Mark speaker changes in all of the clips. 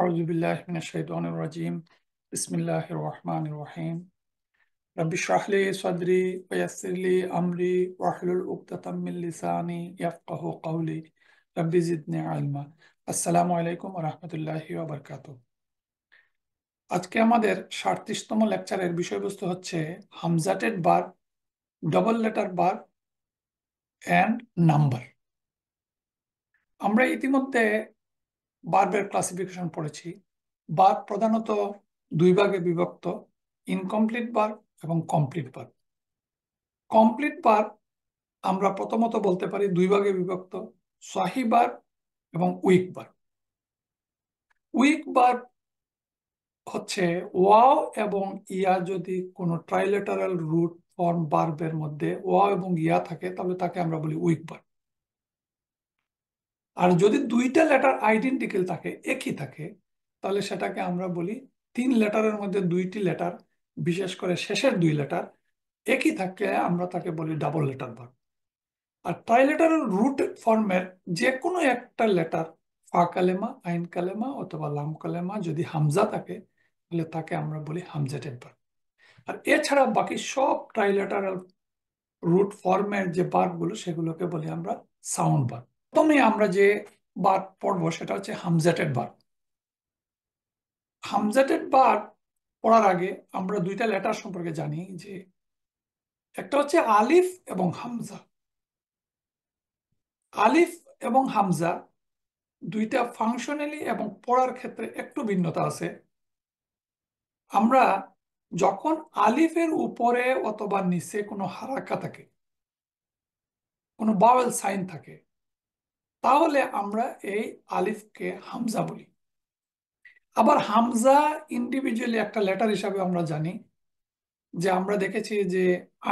Speaker 1: أعوذ بالله من الشيطان الرجيم بسم الله الرحمن الرحيم رب اشرح لي صدري ويسر لي أمري واحلل عقدة من لساني يفقه قولي رب زدني علما আসসালামু আলাইকুম ওয়া রাহমাতুল্লাহি ওয়া বারাকাতুহু। আজকে আমাদের 37তম লেকচারের বিষয়বস্তু হচ্ছে হামজাটেড বার, double letter bar and number. আমরা ইতিমধ্যে বার্বের ক্লাসিফিকেশন পড়েছি। বার প্রধানত দুই ভাগে বিভক্ত: ইনকমপ্লিট বার এবং কমপ্লিট বার। কমপ্লিট বার আমরা প্রথমত বলতে পারি দুই ভাগে বিভক্ত: সহি বার এবং উইক বার। উইক বার হচ্ছে ওয়াও এবং ইয়া যদি কোনো ট্রাইলেটারাল রুট ফর্ম বার্বের মধ্যে ওয়াও এবং ইয়া থাকে তাহলে তাকে আমরা বলি উইক বার। আর যদি দুইটা লেটার আইডেন্টিক্যাল থাকে, একই থাকে, তাহলে সেটাকে আমরা বলি তিন লেটারের মধ্যে দুইটি লেটার, বিশেষ করে শেষের দুই লেটার একই থাকলে আমরা তাকে বলি ডাবল লেটার বার। আর ট্রাইলেটারাল রুট ফর্মের যে কোনো একটা লেটার, ফা কালেমা, আইন কালেমা অথবা লাম কালেমা যদি হামজা থাকে তাহলে তাকে আমরা বলি হামজাটেড বার। আর এছাড়া বাকি সব ট্রাইলেটারাল রুট ফর্মের যে বারগুলো সেগুলোকে বলি আমরা সাউন্ড বার। প্রথমে আমরা যে বার পড়বো সেটা হচ্ছে হামজাটেড বার। হামজাটেড বার পড়ার আগে আমরা দুইটা লেটার সম্পর্কে জানি, যে একটা হচ্ছে আলিফ এবং হামজা। আলিফ এবং হামজা দুইটা ফাংশনালি এবং পড়ার ক্ষেত্রে একটু ভিন্নতা আছে। আমরা যখন আলিফের উপরে অথবা নিচে কোনো হারাকা থাকে, কোনো বাওয়েল সাইন থাকে, তাহলে আমরা এই আলিফকে হামজা বলি। আবার হামজা ইন্ডিভিজুয়ালি একটা লেটার হিসাবে আমরা জানি, যে আমরা দেখেছি যে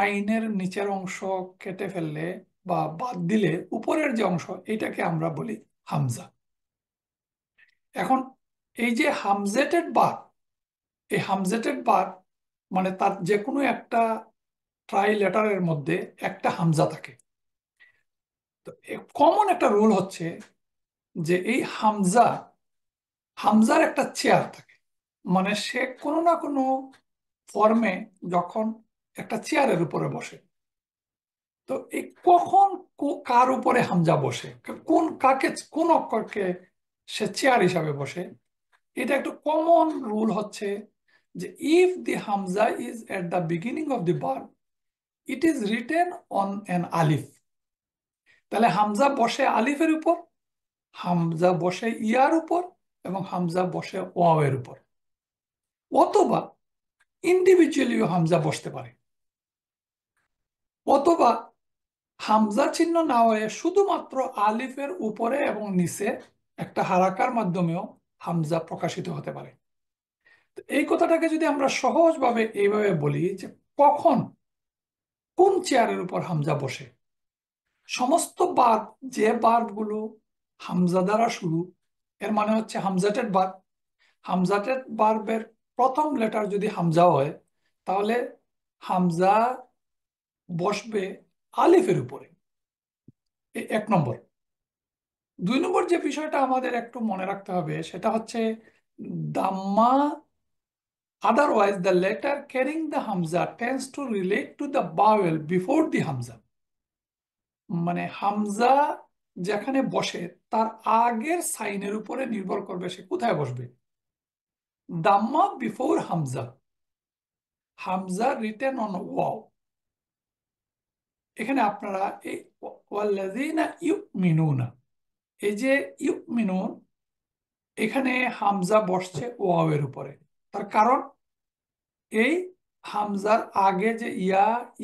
Speaker 1: আইনের নিচের অংশ কেটে ফেললে বা বাদ দিলে উপরের যে অংশ, এটাকে আমরা বলি হামজা। এখন এই যে হামজেটেড বার, এই হামজেটেড বার মানে তার যে কোনো একটা ট্রাই লেটারের মধ্যে একটা হামজা থাকে। তো কমন একটা রুল হচ্ছে যে এই হামজার একটা চেয়ার থাকে, মানে সে কোনো না কোনো ফর্মে যখন একটা চেয়ারের উপরে বসে, তো এই কখন কার উপরে হামজা বসে, কোন অক্ষরকে সে চেয়ার হিসাবে বসে, এটা একটা কমন রুল হচ্ছে যে if the Hamza is at the beginning of the bar, it is written on an আলিফ। তাহলে হামজা বসে আলিফের উপর, হামজা বসে ইয়ার উপর, এবং হামজা বসে ওয়াও এর উপর, অথবা ইন্ডিভিজুয়ালিও হামজা বসতে পারে, অথবা হামজা চিহ্ন না হয়ে শুধুমাত্র আলিফের উপরে এবং নিচে একটা হারাকার মাধ্যমেও হামজা প্রকাশিত হতে পারে। তো এই কথাটাকে যদি আমরা সহজভাবে এইভাবে বলি যে কখন কোন চেয়ারের উপর হামজা বসে, সমস্ত বার্ব, যে বার্বগুলো হামজা দ্বারা শুরু, এর মানে হচ্ছে হামজাটেড বার্ব। হামজাটেড বার্বের প্রথম লেটার যদি হামজা হয়, তাহলে হামজা বসবে আলিফের উপরে, এক নম্বর। দুই নম্বর যে বিষয়টা আমাদের একটু মনে রাখতে হবে সেটা হচ্ছে দাম্মা। Otherwise the letter carrying the hamza tends to relate to the vowel before the hamza. মানে হামজা যেখানে বসে তার আগের সাইনের উপরে নির্ভর করবে সে কোথায় বসবে। Damma before hamza, hamza written on waw. এখানে আপনারা এই ওয়াল্লাযীনা ইউমিনুনা, এই যে ইউমিনুন, এখানে হামজা বসছে ওয়াও এর উপরে। তার কারণ এই হামজার আগে যে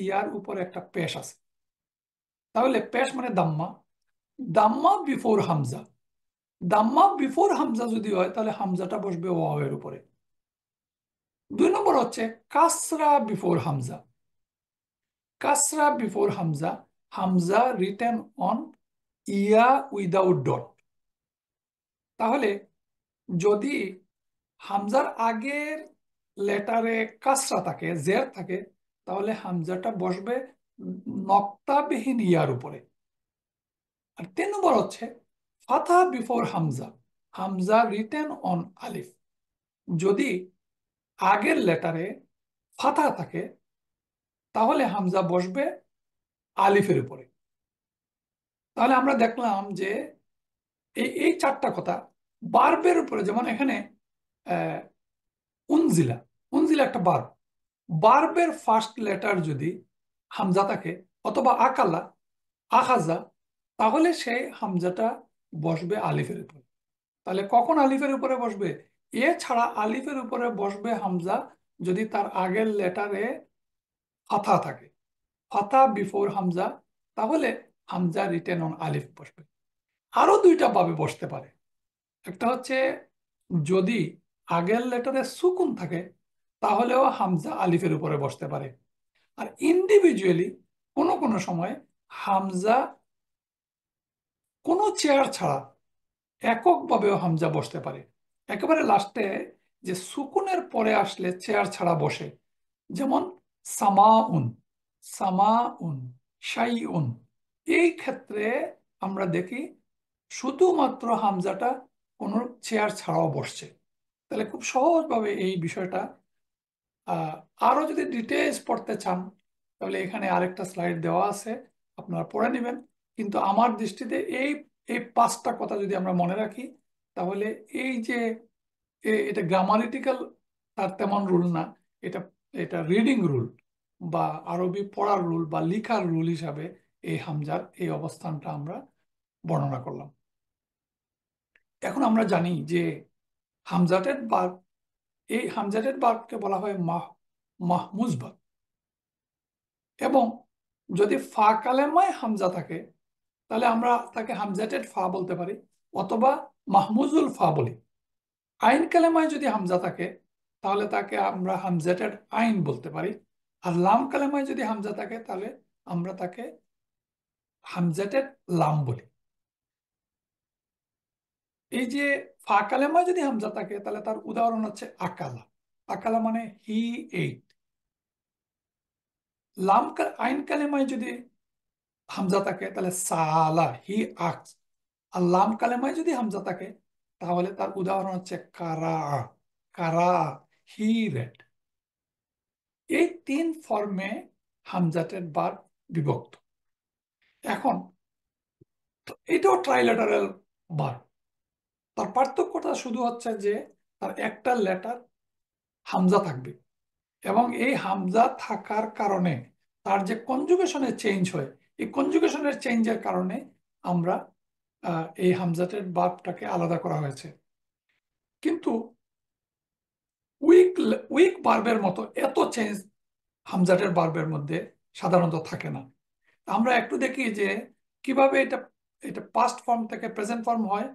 Speaker 1: ইয়ার উপরে একটা পেশ আছে, তাহলে পেশ মানে দাম্মা, দাম্মা বিফোর হামজা। দাম্মা বিফোর হামজা যদি হয় তাহলে হামজাটা বসবে ওয়াও এর উপরে। দুই নম্বর হচ্ছে kasra before hamza. Kasra before hamza, hamza written on ya without dot. তাহলে যদি হামজার আগের লেটারে কাসরা থাকে, জের থাকে, তাহলে হামজাটা বসবে নক্তাবিহীন ইয়ার উপরে। আর তিন নম্বর হচ্ছে fatha before hamza. Hamza written on alif, যদি আগের লেটারে ফাথা থাকে তাহলে হামজা বসবে আলিফের উপরে। তাহলে আমরা দেখলাম যে এই এই চারটা কথা বার্বের উপরে, যেমন এখানে আহ, উনজিলা, উনজিলা একটা বার্ব, বার্বের ফার্স্ট লেটার যদি হামজা থাকে অথবা আকালা, আখাজা, তাহলে সেই হামজাটা বসবে আলিফের উপরে। তাহলে কখন আলিফের উপরে বসবে? এছাড়া আলিফের উপরে বসবে হামজা যদি তার আগের লেটারে ফাথা থাকে, ফাথা বিফোর হামজা, তাহলে হামজা রিটেন অন আলিফ বসবে। আরো দুইটা ভাবে বসতে পারে। একটা হচ্ছে যদি আগের লেটারে সুকুন থাকে তাহলেও হামজা আলিফের উপরে বসতে পারে। আর ইন্ডিভিজুয়ালি কোনো কোনো সময় হামজা কোনো চেয়ার ছাড়া এককভাবেও হামজা বসতে পারে। একেবারে লাস্টে যে সুকুনের পরে আসলে চেয়ার ছাড়া বসে, যেমন সামাউন, সামাউন, শাইউন, এই ক্ষেত্রে আমরা দেখি শুধুমাত্র হামজাটা কোনো চেয়ার ছাড়াও বসছে। তাহলে খুব সহজভাবে এই বিষয়টা, আহ, আরো যদি ডিটেলস পড়তে চান তাহলে এখানে আরেকটা স্লাইড দেওয়া আছে, আপনারা পড়ে নেবেন। কিন্তু আমার দৃষ্টিতে এই এই পাঁচটা কথা যদি আমরা মনে রাখি তাহলে এই যে এটা গ্রামারিটিক্যাল তার তেমন রুল না, এটা এটা রিডিং রুল বা আরবি পড়ার রুল বা লিখার রুল হিসাবে এই হামজার এই অবস্থানটা আমরা বর্ণনা করলাম। এখন আমরা জানি যে হামজাটেড বার্ব, এই হামজাটেড বার্বকে বলা হয় মাহমুজ বার্ব। এবং যদি ফা কালেমায় হামজা থাকে তাহলে আমরা তাকে হামজাটেড ফা বলতে পারি অথবা মাহমুজুল ফা বলি। আইন কালেমায় যদি হামজা থাকে তাহলে তাকে আমরা হামজাটেড আইন বলতে পারি। আর লাম কালেমায় যদি হামজা থাকে তাহলে আমরা তাকে হামজাটেড লাম বলি। এই যে ফা কালেমায় যদি হামজা থাকে তাহলে তার উদাহরণ হচ্ছে আকালা, আকালা মানে হি এইট। আইন কালেমায় যদি হামজা থাকে তাহলে সালা, হি আক্স। আর লাম কালেমায় যদি হামজা থাকে তাহলে তার উদাহরণ হচ্ছে কারা, কারা, হি রেড। এই তিন ফর্মে হামজাটেড বার্ব বিভক্ত। এখন এটাও ট্রাইলেটারাল বার্ব। তার পার্থক্যটা শুধু হচ্ছে যে তার একটা লেটার হামজা থাকবে এবং এই হামজা থাকার কারণে তার যে কনজুগেশনের চেঞ্জ হয়, এই কনজুগেশনের চেঞ্জের কারণে আমরা এই হামজাটেড বার্বটাকে আলাদা করা হয়েছে। কিন্তু উইক উইক বার্বের মতো এত চেঞ্জ হামজাটেড বার্বের মধ্যে সাধারণত থাকে না। আমরা একটু দেখি যে কিভাবে এটা এটা পাস্ট ফর্ম থেকে প্রেজেন্ট ফর্ম হয়।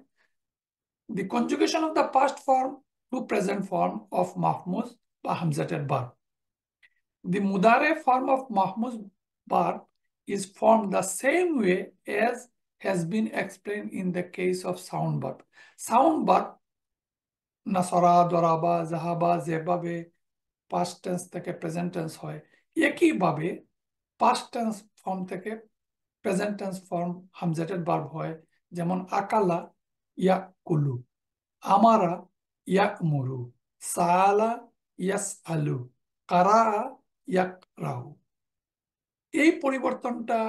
Speaker 1: The conjugation of the past form to present form of mahmuz বা hamzated verb. The Mudare form of Mahmuz verb is formed the same way as has been explained in the case of sound verb. Sound verb নাসরা, দরাবা, জাহাবা যেভাবে past tense থেকে present tense হয়, একইভাবে past tense form থেকে present tense form হামজাটেড verb হয়। যেমন আকালা ইয়াকুলু, আমারা ইয়াকমুরু, সালা ইয়াসআলু, কারা ইয়াকরাউ। এই পরিবর্তনটা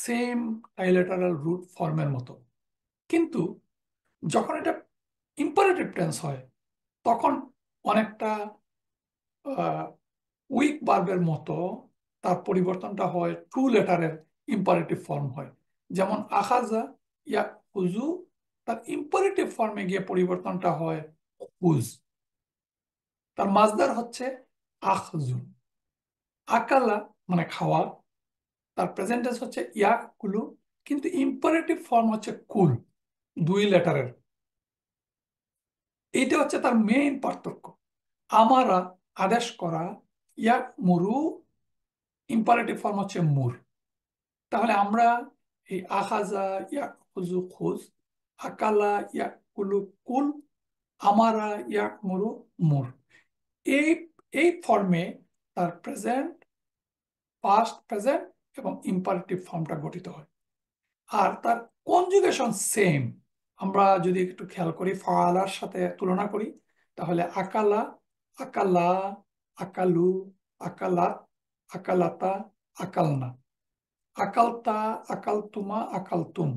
Speaker 1: সেম ট্রাইলেটারাল রুট ফর্মের মতো, কিন্তু যখন এটা ইম্পারেটিভ টেন্স হয় তখন অনেকটা উইক ভার্বের মতো তার পরিবর্তনটা হয় টু লেটারের ইম্পারেটিভ ফর্ম হয়। যেমন আখাজা ইয়া হুজু, তার ইম্পারেটিভ ফর্মে গিয়ে পরিবর্তনটা হয় হুজ। তার মাজদার হচ্ছে আখজু। আকালা মানে খাওয়া, তার প্রেজেন্ট টেন্স হচ্ছে ইয়াকুলু, কিন্তু ইম্পারেটিভ ফর্ম হচ্ছে কুল, দুই লেটারের। এইটা হচ্ছে তার মেইন পার্থক্য। আমারা আদেশ করা, ইয়াকমুরু ইম্পারেটিভ ফর্ম হচ্ছে মুর। তাহলে আমরা এই আখাজা ইয়াকুজু খুজ, আকালা ইয়াকুলু কুল, আমারা ইয়াকমুরু মুর, এই এই ফর্মে তার প্রেজেন্ট, পাস্ট, প্রেজেন্ট এবং ইম্পারেটিভ ফর্মটা গঠিত হয়। আর তার কনজুগেশন সেম, আমরা যদি একটু খেয়াল করি ফালার সাথে তুলনা করি, তাহলে আকালা, আকালা, আকালু, আকালাত, আকালাতা, আকালনা, আকালতা, আকালতুমা, আকালতুম,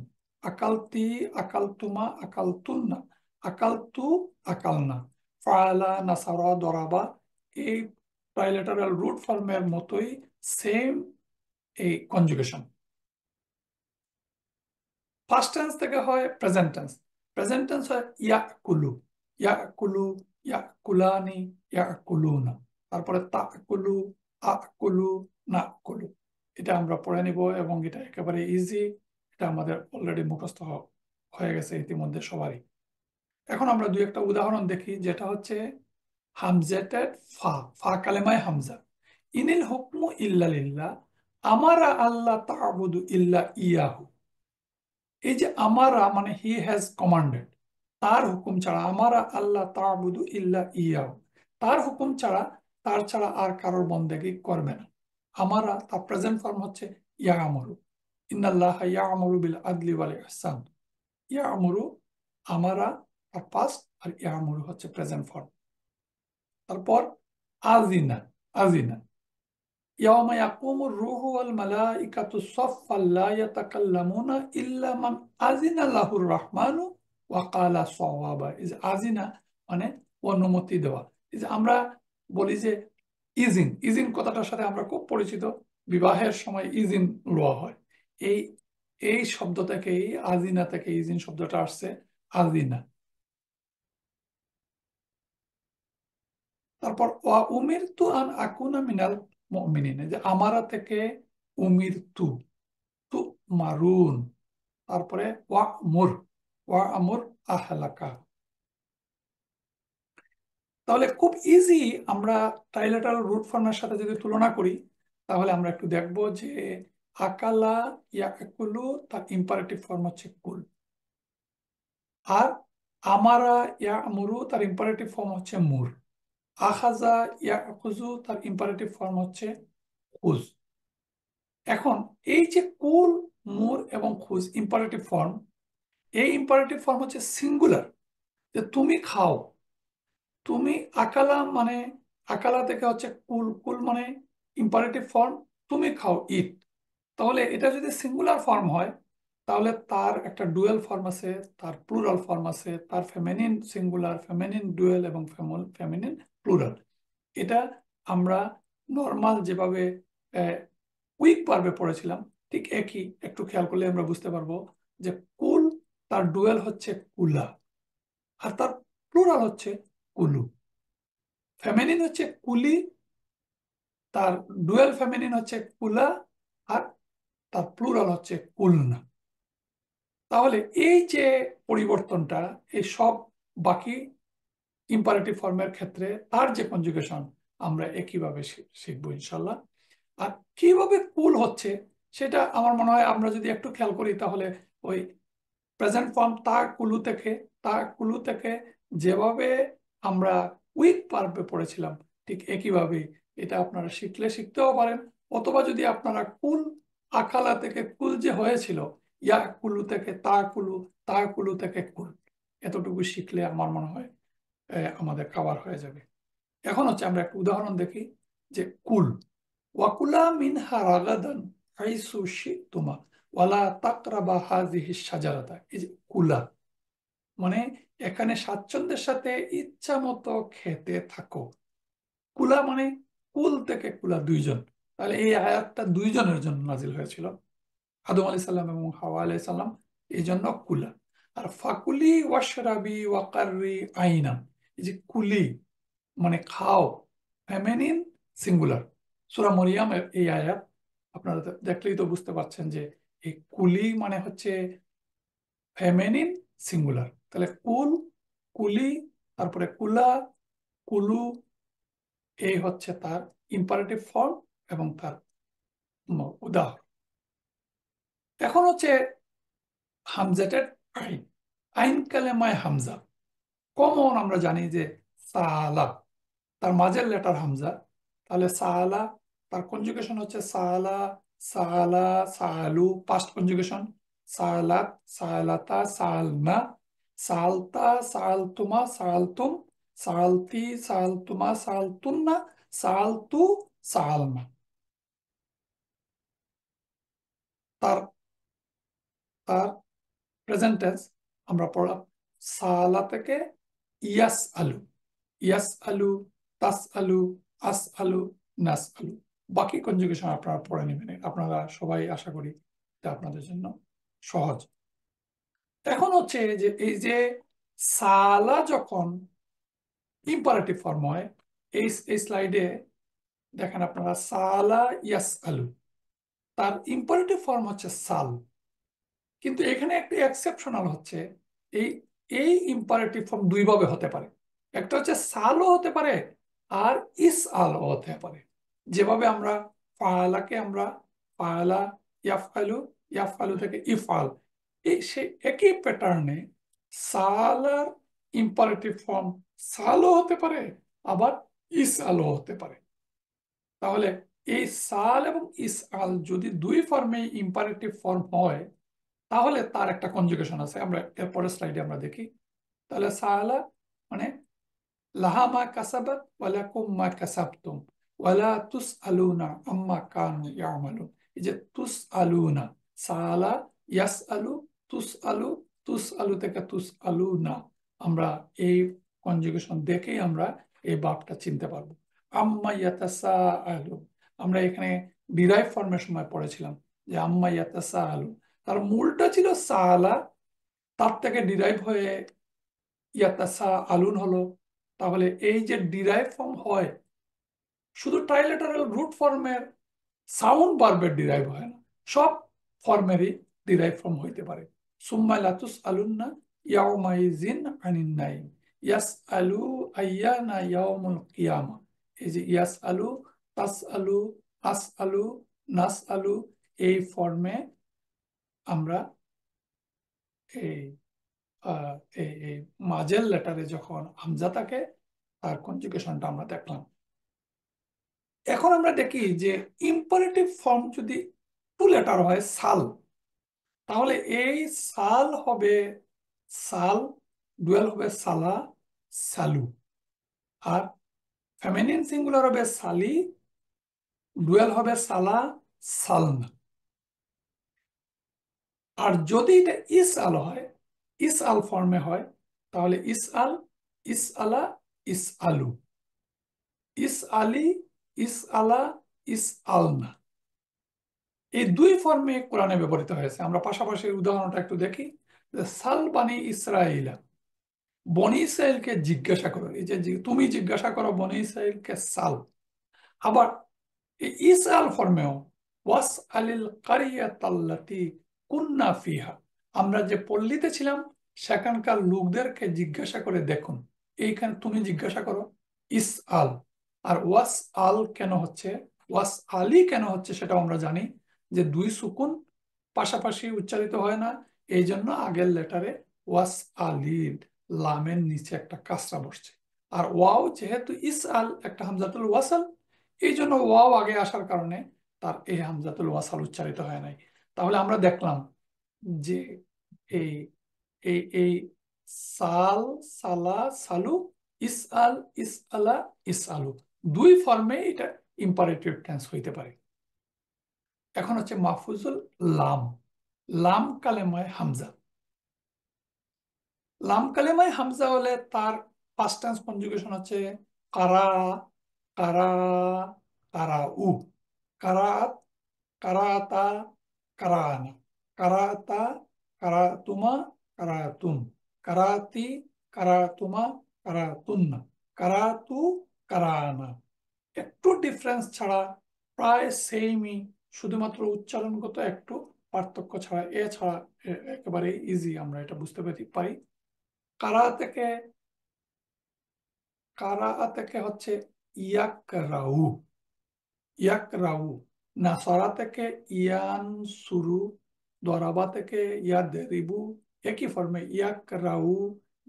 Speaker 1: আকালতি, আকালতুমা, আকালতুন্না, আকালতু, আকালনা, ফাআলা, নাসারা, দরাবা, এই ট্রাইলেটারাল রুট ফর্মের মতোই সেম এই কনজুগেশন। ফার্স্ট টেন্স থেকে হয় প্রেজেন্ট টেন্স। প্রেজেন্ট টেন্স হয় ইয়াকুলু, ইয়াকুলু, ইয়াকুলানি, ইয়াকুলুনা, তারপরে তাকুলু, আকুলু, নাকুলু। এটা আমরা পড়ে নিব এবং এটা একেবারে ইজি। এটা আমাদের অলরেডি মুখস্থ হয়ে গেছে ইতিমধ্যে সবারই। এখন আমরা দুই একটা উদাহরণ দেখি, যেটা হচ্ছে হামজাটের ফা, ফা কালেমায় হামজা। ইনিল হুকমু ইল্লা লিল্লাহ, আমারা আল্লাহ তা'বুদু ইল্লা ইয়াহু। এই যে আমারা মানে হি হ্যাজ কমান্ডেড, তার হুকুম ছাড়া, আমারা আল্লাহ তা'বুদু ইল্লা ইয়াহু, তার হুকুম ছাড়া, তার ছাড়া আর কারোর বন্দেগী করবে না। আমারা তার প্রেজেন্ট ফর্ম হচ্ছে ইয়ামুরু, ইন্নাল্লাহা ইয়ামুরু বিল আদলি ওয়াল ইহসান। ইয়ামুরু আমারা তার পাস্ট, আর ইয়ামুরু হচ্ছে প্রেজেন্ট ফর্ম। তারপর আজিনা, আজিনা ইয়াওমা ইয়াকুমুর রূহু ওয়াল মালাইকাতু সাফফান লা ইয়াতাকাল্লামুনা ইল্লা মান আযিনা লাহুর রাহমানু ওয়া ক্বালা সাওয়াবা। এই যে আজিনা মানে অনুমতি দেওয়া। এই যে আমরা বলি যে ইজিন, ইজিন কথাটার সাথে আমরা খুব পরিচিত, বিবাহের সময় ইজিন লওয়া হয়। এই এই শব্দ থেকে, এই আজিনা থেকে ইজিন শব্দটা আসছে, আজিনা। তারপর ওয়া উমিরতু আন আকুনা মিনাল মুমিনিন, যে আমারা থেকে উমিরতু, তু মারুন, তারপরে ওয়া মুর, ওয়া আমুর আহলাকা। তাহলে খুব ইজি। আমরা ট্রাইলেটারাল রুট ফর্মের সাথে যদি তুলনা করি, তাহলে আমরা একটু দেখব যে আকালা ইয়াকুলু তার ইম্পারেটিভ ফর্ম হচ্ছে কুল, আর আমারা ইয়ামুরু তার ইম্পারেটিভ ফর্ম হচ্ছে মুর, আখাজা ইয়াখুজু তার ইম্পারেটিভ ফর্ম হচ্ছে খুজ। এখন এই যে কুল, মুর এবং খুজ ইম্পারেটিভ ফর্ম, এই ইম্পারেটিভ ফর্ম হচ্ছে সিঙ্গুলার, যে তুমি খাও। তুমি আকালা মানে, আকালা থেকে হচ্ছে কুল, কুল মানে ইম্পারেটিভ ফর্ম, তুমি খাও, ইট। তাহলে এটা যদি সিঙ্গুলার ফর্ম হয়, তাহলে তার একটা ডুয়েল ফর্ম আছে, তার প্লুরাল ফর্ম আছে, তার ফেমিনিন সিঙ্গুলার, ফেমিনিন ডুয়েল এবং ফেমিনিন প্লুরাল। এটা আমরা নর্মাল যেভাবে উইক পার্বে পড়েছিলাম, ঠিক একই, একটু খেয়াল করলে আমরা বুঝতে পারবো যে কুল, তার ডুয়েল হচ্ছে কুলা, আর তার প্লুরাল হচ্ছে কুলু। ফেমিনিন হচ্ছে কুলি, তার ডুয়েল ফেমিনিন হচ্ছে কুলা, আর তার প্লুরাল হচ্ছে কুলনা। তাহলে এই যে পরিবর্তনটা, এই সব বাকি ইম্পারেটিভ ফর্মের ক্ষেত্রে তার যে কনজুগেশন, আমরা একইভাবে শিখবো ইনশাল্লাহ। আর কিভাবে কুল হচ্ছে, সেটা আমার মনে হয় আমরা যদি একটু খেয়াল করি, তাহলে ওই প্রেজেন্ট ফর্ম তা কুলু থেকে যেভাবে আমরা উইক পার্বে পড়েছিলাম, ঠিক একইভাবে এটা আপনারা শিখতেও পারেন। অথবা যদি আপনারা কুল, আকালা থেকে কুল যে হয়েছিল, ইয়া কুলু থেকে কুলু, তা কুলু থেকে কুল, এতটুকু শিখলে আমার মনে হয় আমাদের কাভার হয়ে যাবে। এখন হচ্ছে আমরা একটা উদাহরণ দেখি, যে কুল, ওয়াকুলা মিনহা রাগাদান হাইসু শিতুমা ওয়ালা তাকরাবা হাযিহি শাজারাতা। এই যে কুলা মানে এখানে স্বাচ্ছন্দ্যের সাথে ইচ্ছা মতো খেতে থাকো। কুলা মানে কুল থেকে কুলা দুইজন, তাহলে এই আয়াতটা দুইজনের জন্য নাজিল হয়েছিল, আদম আলাইহিস সালাম এবং হাওয়া আলাইহিস সালাম, এই জন্য কুলা। আর ফাকুলি ওয়াশরাবি ওয়াকাররি আইনা, এই যে কুলি মানে খাও, ফেমিনিন সিঙ্গুলার। সূরা মরিয়মের এই আয়াত আপনারা দেখলেই তো বুঝতে পারছেন যে এই কুলি মানে হচ্ছে ফেমিনিন সিঙ্গুলার। তাহলে কুল, কুলি, তারপরে কুলা, কুলু, এই হচ্ছে তার ইম্পারেটিভ ফর্ম এবং তার উদাহরণ। এখন হচ্ছে হামজাটের আইন, আইন কালেমায় হামজা। কমন আমরা জানি যে সালা, তার মাঝের লেটার হামজা। তাহলে সালা, তার কনজুগেশন হচ্ছে সালা, সালা, সালু, পাস্ট কনজুগেশন, সালাত, সালাতা, সালনা। সালতা, সালতুমা, সালতুম, সালতি, সালতুমা, সালতুন্না, সালতু, সালনা। তার তার প্রেজেন্ট টেন্স আমরা পড়লাম সালা থেকে ইয়াস আলু, ইয়াস আলু, তাস আলু, আস আলু, নাস আলু। বাকি কনজুগেশন আপনারা পড়ে নেবেন, আপনারা সবাই আশা করি এটা আপনাদের জন্য সহজ। এখন হচ্ছে যে এই যে সালা যখন ইম্পারেটিভ ফর্ম হয়, এই এই স্লাইডে দেখেন আপনারা সালা ইয়াস আলু, তার ইম্পারেটিভ ফর্ম হচ্ছে সাল। কিন্তু এখানে একটি এক্সেপশনাল হচ্ছে এই এই ইম্পারেটিভ ফর্ম দুই ভাবে হতে পারে। একটা হচ্ছে সালও হতে পারে আর ইস আলও হতে পারে। যেভাবে আমরা ফালাকে আমরা ফালা ইয়াফআলু, ইয়াফআলু থেকে ইফআল, এই সেই একই প্যাটার্নে সালার ইম্পারেটিভ ফর্ম সালও হতে পারে আবার ইস আলও হতে পারে। তাহলে এই সাল এবং ইস আল যদি দুই ফর্মে ইম্পারেটিভ ফর্ম হয় তাহলে তার একটা কনজুগেশন আছে, আমরা এরপরের স্লাইডে আমরা দেখি। তাহলে সালা মানে লাহা মা কাসাবাত ওয়ালাকুম মা কাসাবতুম ওয়ালা তুসআলুনা আম্মা কানু ইয়ামালুন। এই যে তুসআলুনা, সালা ইয়াসআলু, তুসআলু, তুসআলু থেকে তুসআলুনা, আমরা এই কনজুগেশন দেখেই আমরা এই ভার্বটা চিনতে পারবো। আম্মা ইয়াতাসাআলুন, আমরা এখানে ডিরাইভ ফর্মের সময় পড়েছিলাম যে আম্মা ইয়াতাসাআলুন, তার মূলটা ছিল সালা, তার থেকে ডিরাইভ হয়ে ইয়াতাসা আলুন হলো। তাহলে এই যে ডিরাইভ ফর্ম হয়, শুধু ট্রাইলেটারাল রুট ফর্মের সাউন্ড ভার্বের ডিরাইভ হয় না, সব ফর্মেরই ডিরাইভ ফর্ম হইতে পারে। সুম্মা লাতুস আলুন্না ইয়াউমাইজিন আনিন নাইম, ইয়াস আলু আইয়ানা ইয়াউমুল কিয়ামা। এই যে ইয়াস আলু, তাস আলু, আস আলু, নাস আলু, এই ফর্মে আমরা এই এই এই মাঝের লেটারে যখন হামজা থাকে তার কনজুগেশনটা আমরা দেখলাম। এখন আমরা দেখি যে ইম্পারেটিভ ফর্ম যদি টু লেটার হয় সাল, তাহলে এই সাল হবে সাল, ডুয়েল হবে সালা, সালু। আর ফেমিনিন সিঙ্গুলার হবে সালি, ডুয়েল হবে সালা, সালনা। আর যদি এটা ইস আল হয়, ইস আল ফর্মে হয়, তাহলে ইস আল, ইস আলা, ইস আলু, ইস আলি, ইস আলা, ইস আলনা। এই দুই ফর্মে কোরআনে ব্যবহৃত হয়েছে। আমরা পাশাপাশি উদাহরণটা একটু দেখি। সাল বানি ইসরাইলা, বনি ইসরাইলকে জিজ্ঞাসা করো, এই যে তুমি জিজ্ঞাসা করো বনি ইসরাইলকে সাল। আবার এই ইসআল ফর্মেও ওয়াস আলিল কারিয়াতাল্লাতি কুন্না ফিহা, আমরা যে পল্লীতে ছিলাম সেখানকার লোকদেরকে জিজ্ঞাসা করে দেখুন। এইখানে তুমি জিজ্ঞাসা করো ইস আল। আর ওয়াস আল কেন হচ্ছে, ওয়াস আলি কেন হচ্ছে সেটাও আমরা জানি যে দুই সুকুন পাশাপাশি উচ্চারিত হয় না, এই জন্য আগের লেটারে ওয়াস আলির লামের নিচে একটা কাসরা বসছে। আর ওয়াও যেহেতু ইস আল একটা হামজাতুল ওয়াসাল, এই জন্য ওয়াও আগে আসার কারণে তার এই হামজাতুল ওয়াসাল উচ্চারিত হয় নাই। তাহলে আমরা দেখলাম যে এই এই সাল, সালা, সালু, ইস আল, ইস আলা, ইস আলু, দুই ফর্মে এটা ইম্পারেটিভ টেন্স হইতে পারে। এখন হচ্ছে মাহফুজুল লাম, লাম কালেমায় হামজা। লাম কালেমায় হামজা হলে তার ফার্স্ট টেন্স কনজুগেশন হচ্ছে কারা, কারা, কারা উ, কারাত, কারাতা, কারানা, কারাতা, কারাতুমা, কারাতুন, কারাতি, কারাতুমা, কারাতুন্না, কারাতু, কারানা। একটু ডিফারেন্স ছাড়া প্রায় সেমই, শুধুমাত্র উচ্চারণগত একটু পার্থক্য ছাড়া, এছাড়া একেবারে ইজি আমরা এটা বুঝতে পারি। কারা থেকে, কারা থেকে হচ্ছে ইয়াকরাউ, ইয়াকরাউ। নাসারা থেকে ইয়ান সুরু, দরাবা থেকে ইয়াদরিবু, একই ফর্মে ইয়াকরাউ,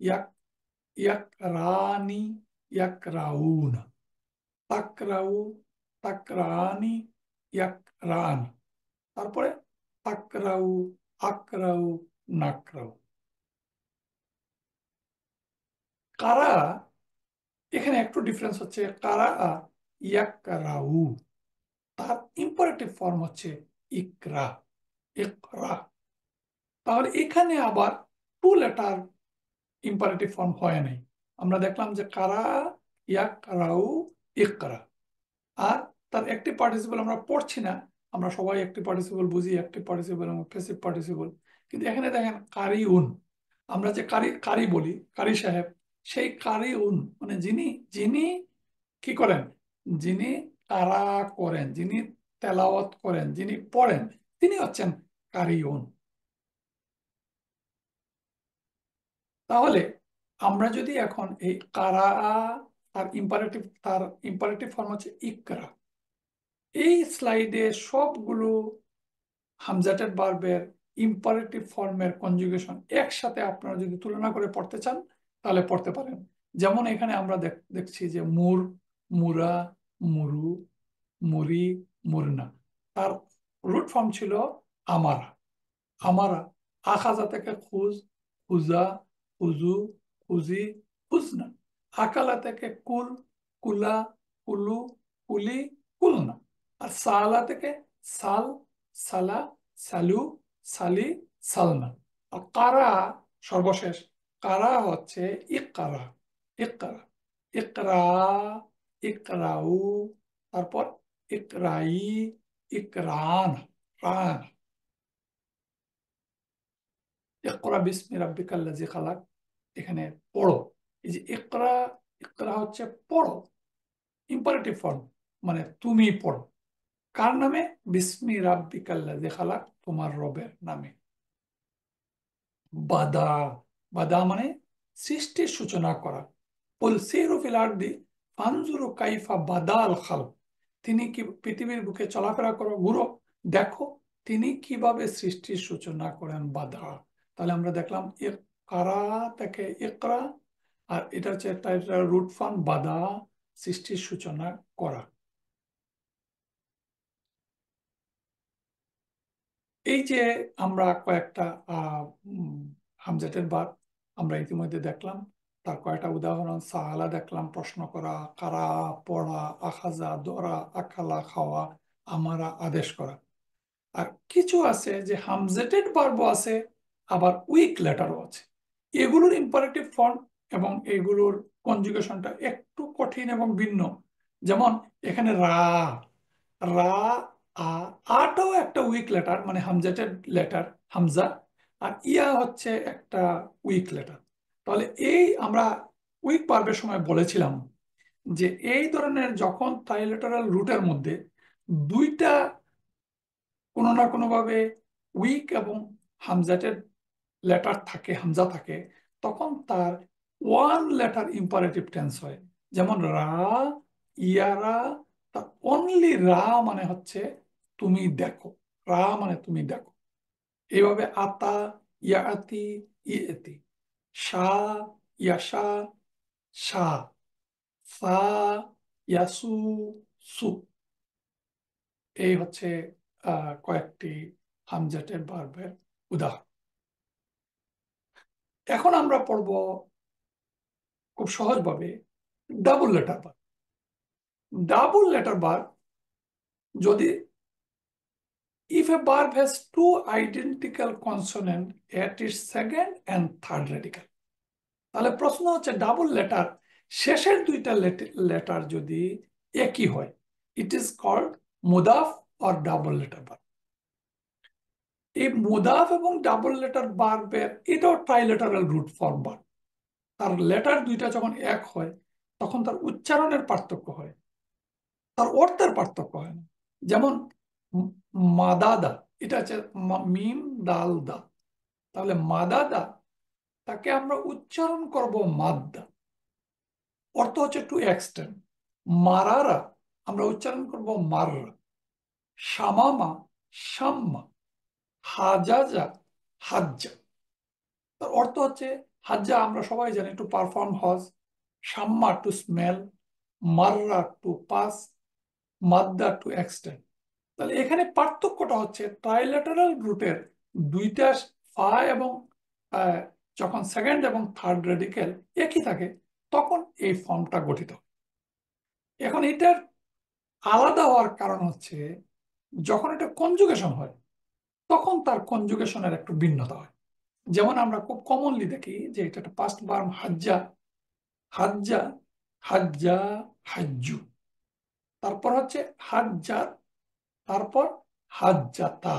Speaker 1: ইয়াক, ইয়াকরানি, ইয়াকরাউন, তাকরাউ, তাকরানি, ইয়াকরান। তারপরে তাকরাউ, আকরাউ, নাকরাউ। কারা, এখানে একটু ডিফারেন্স হচ্ছে, কারা ইয়াকরাউ, তার ইম্পারেটিভ ফর্ম হচ্ছে ইকরা, ইকরা। তাহলে এখানে আবার টু লেটার ইম্পারেটিভ ফর্ম হয় নাই। আমরা দেখলাম যে কারা, ইয়াকরাউ, ইকরা। আর তার একটি পার্টিসিপল আমরা পড়ছি না, আমরা সবাই একটি পার্টিসিপল বুঝি, একটি পার্টিসিপল এবং প্যাসিভ পার্টিসিপল। কিন্তু এখানে দেখেন কারিউন, আমরা যে কারি কারি বলি, কারি সাহেব, সেই কারিউন মানে যিনি, যিনি কি করেন, যিনি কারা করেন, যিনি তেলাওয়াত করেন, যিনি পড়েন, তিনি হচ্ছেন কারিউন। তাহলে আমরা যদি এখন এই কারা, তার ইম্পারেটিভ ফর্ম হচ্ছে ইকরা, এই স্লাইডে সবগুলো হামজাটেড ভার্বের ইম্পারেটিভ ফর্মের কনজুগেশন একসাথে আপনারা যদি তুলনা করে পড়তে চান তাহলে পড়তে পারেন। যেমন এখানে আমরা দেখছি যে মুর, মুরা, মুরু, মুরি, মুরনা, তার রুট ফর্ম ছিল আমারা, আমারা। আখাজা থেকে খুজ, খুজা, খুজু, খুজি, খুজনা। আকালা থেকে কুল, কুলা, কুলু, কুলি, কুলনা। আর সালা থেকে সাল, সালা, সালু, সালি, সালনা। আর কারা, সর্বশেষ কারা হচ্ছে ইকরা, ইকরা, ইকরা, ইকরাউ, তারপর ইকরাই, ইকরান, রান। ইকরা বিসমি রাব্বিকাল্লাযী খালাক, এখানে পড়ো। এই যে ইকরা, ইকরা হচ্ছে পড়ো, ইম্পারেটিভ ফর্ম, মানে তুমি পড়ো। কার নামে? বিসমি রাব্বিকাল্লাযী খালাক, তোমার রবের নামে। বাদা, বাদা মানে সৃষ্টির সূচনা করা। কুল সিরু ফিল আরদি ফানজুরু কাইফা বাদাল খালক, তিনি কি, পৃথিবীর বুকে চলাফেরা করো, ঘুরো, দেখো তিনি কিভাবে সৃষ্টির সূচনা করেন, বাদা। তাহলে আমরা দেখলাম ইকরা থেকে ইকরা, আর এটা হচ্ছে একটা রুট ফর্ম বাদা, সৃষ্টির সূচনা করা। এই যে আমরা কয়েকটা আহ হামজাটের বাদ আমরা ইতিমধ্যে দেখলাম, তার কয়েকটা উদাহরণ, সাহালা দেখলাম প্রশ্ন করা, কারা পড়া, আখাজা ধরা, আকালা খাওয়া, আমারা আদেশ করা। আর কিছু আছে যে হামজেটেড ভার্বও আছে, আবার উইক লেটারও আছে। এগুলোর ইম্পারেটিভ ফর্ম এবং এগুলোর কনজুগেশনটা একটু কঠিন এবং ভিন্ন। যেমন এখানে রা, রা, আ, আটাও একটা উইক লেটার, মানে হামজাটেড লেটার, হামজা। আর ইয়া হচ্ছে একটা উইক লেটার। তাহলে এই আমরা উইক ভার্বের সময় বলেছিলাম যে এই ধরনের যখন ট্রাইলেটারাল রুটের মধ্যে দুইটা কোনো না কোনোভাবে উইক এবং হামজাটেড লেটার থাকে, হামজা থাকে, তখন তার ওয়ান লেটার ইম্পারেটিভ টেন্স হয়। যেমন রা, ইয়ারা, তার অনলি রা মানে হচ্ছে তুমি দেখো, রা মানে তুমি দেখো। এইভাবে আতা, ইয়াতি, ইয়েতি, শা, ইয়াশা, শা, সা, ইয়াসু, সু। এই হচ্ছে কয়েকটি হামজাটের ভার্বের উদাহরণ। এখন আমরা পড়ব খুব সহজভাবে double letter verb. Double letter verb, যদি if a verb has two identical consonant at its second and third radical, তাহলে প্রশ্ন হচ্ছে ডাবল লেটার শেষের দুইটা লেটার যদি একই হয়, it is called mudaf or double letter verb. এই মুদাফ এবং ডাবল লেটার ভার্বের এটাও ট্রাইলেটারাল রুট ফর্ম ভার্ব। তার লেটার দুইটা যখন এক হয় তখন তার উচ্চারণের পার্থক্য হয়, তার অর্থের পার্থক্য হয় না। যেমন মাদাদা, এটা হচ্ছে মিম দাল দা, তাহলে মাদাদা, তাকে আমরা উচ্চারণ করব মাদ্দা, অর্থ হচ্ছে টু এক্সটেন্ড। মারারা আমরা উচ্চারণ করব মাররা। শামামা, শাম্মা। হাজাজা, হাজ্জা, তার অর্থ হচ্ছে, হাজ্জা আমরা সবাই জানি to perform hajj, shamma to smell, marra to pass, madda to extend. তাহলে এখানে পার্থক্যটা হচ্ছে ট্রাইল্যাটারাল রুটের দুইটা ফা এবং আহ, যখন সেকেন্ড এবং থার্ড রেডিকেল একই থাকে তখন এই ফর্মটা গঠিত হয়। এখন এটার আলাদা হওয়ার কারণ হচ্ছে যখন এটা কনজুগেশন হয় তখন তার কনজুগেশনের একটু ভিন্নতা হয়। যেমন আমরা খুব কমনলি দেখি যে এটা একটা পাস্ট ভার্ব হাজ্জা, হাজ্জা, হাজ্জা, হাজ্জু, তারপর হচ্ছে হাজ্জাত, তারপর হাজ্জাতা।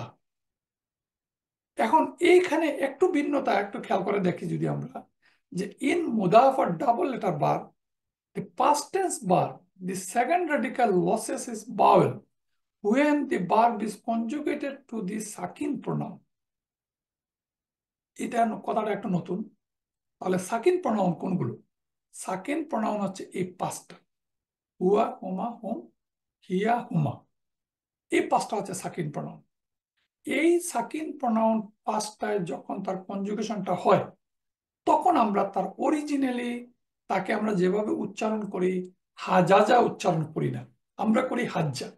Speaker 1: এখন এইখানে একটু ভিন্নতা একটু খেয়াল করে দেখি যদি আমরা, যে ইন মুদাফ আর ডাবল লেটার বার, the past tense verb, the second radical losses is vowel when the verb is conjugated to the sakin pronoun. এটা কথাটা একটু নতুন। তাহলে সাকিন প্রনাউন কোনগুলো? সাকিন প্রনাউন হচ্ছে এই পাঁচটা, হুয়া, হুমা, হুম, হিয়া, হুমা। এই পাঁচটা হচ্ছে সাকিন প্রনাউন। এই সাকিন প্রনাউন পাঁচটায় যখন তার কনজুগেশনটা হয় তখন আমরা তার অরিজিনালি তাকে আমরা যেভাবে উচ্চারণ করি হাজাজা উচ্চারণ করি না, আমরা করি হাজ্জা।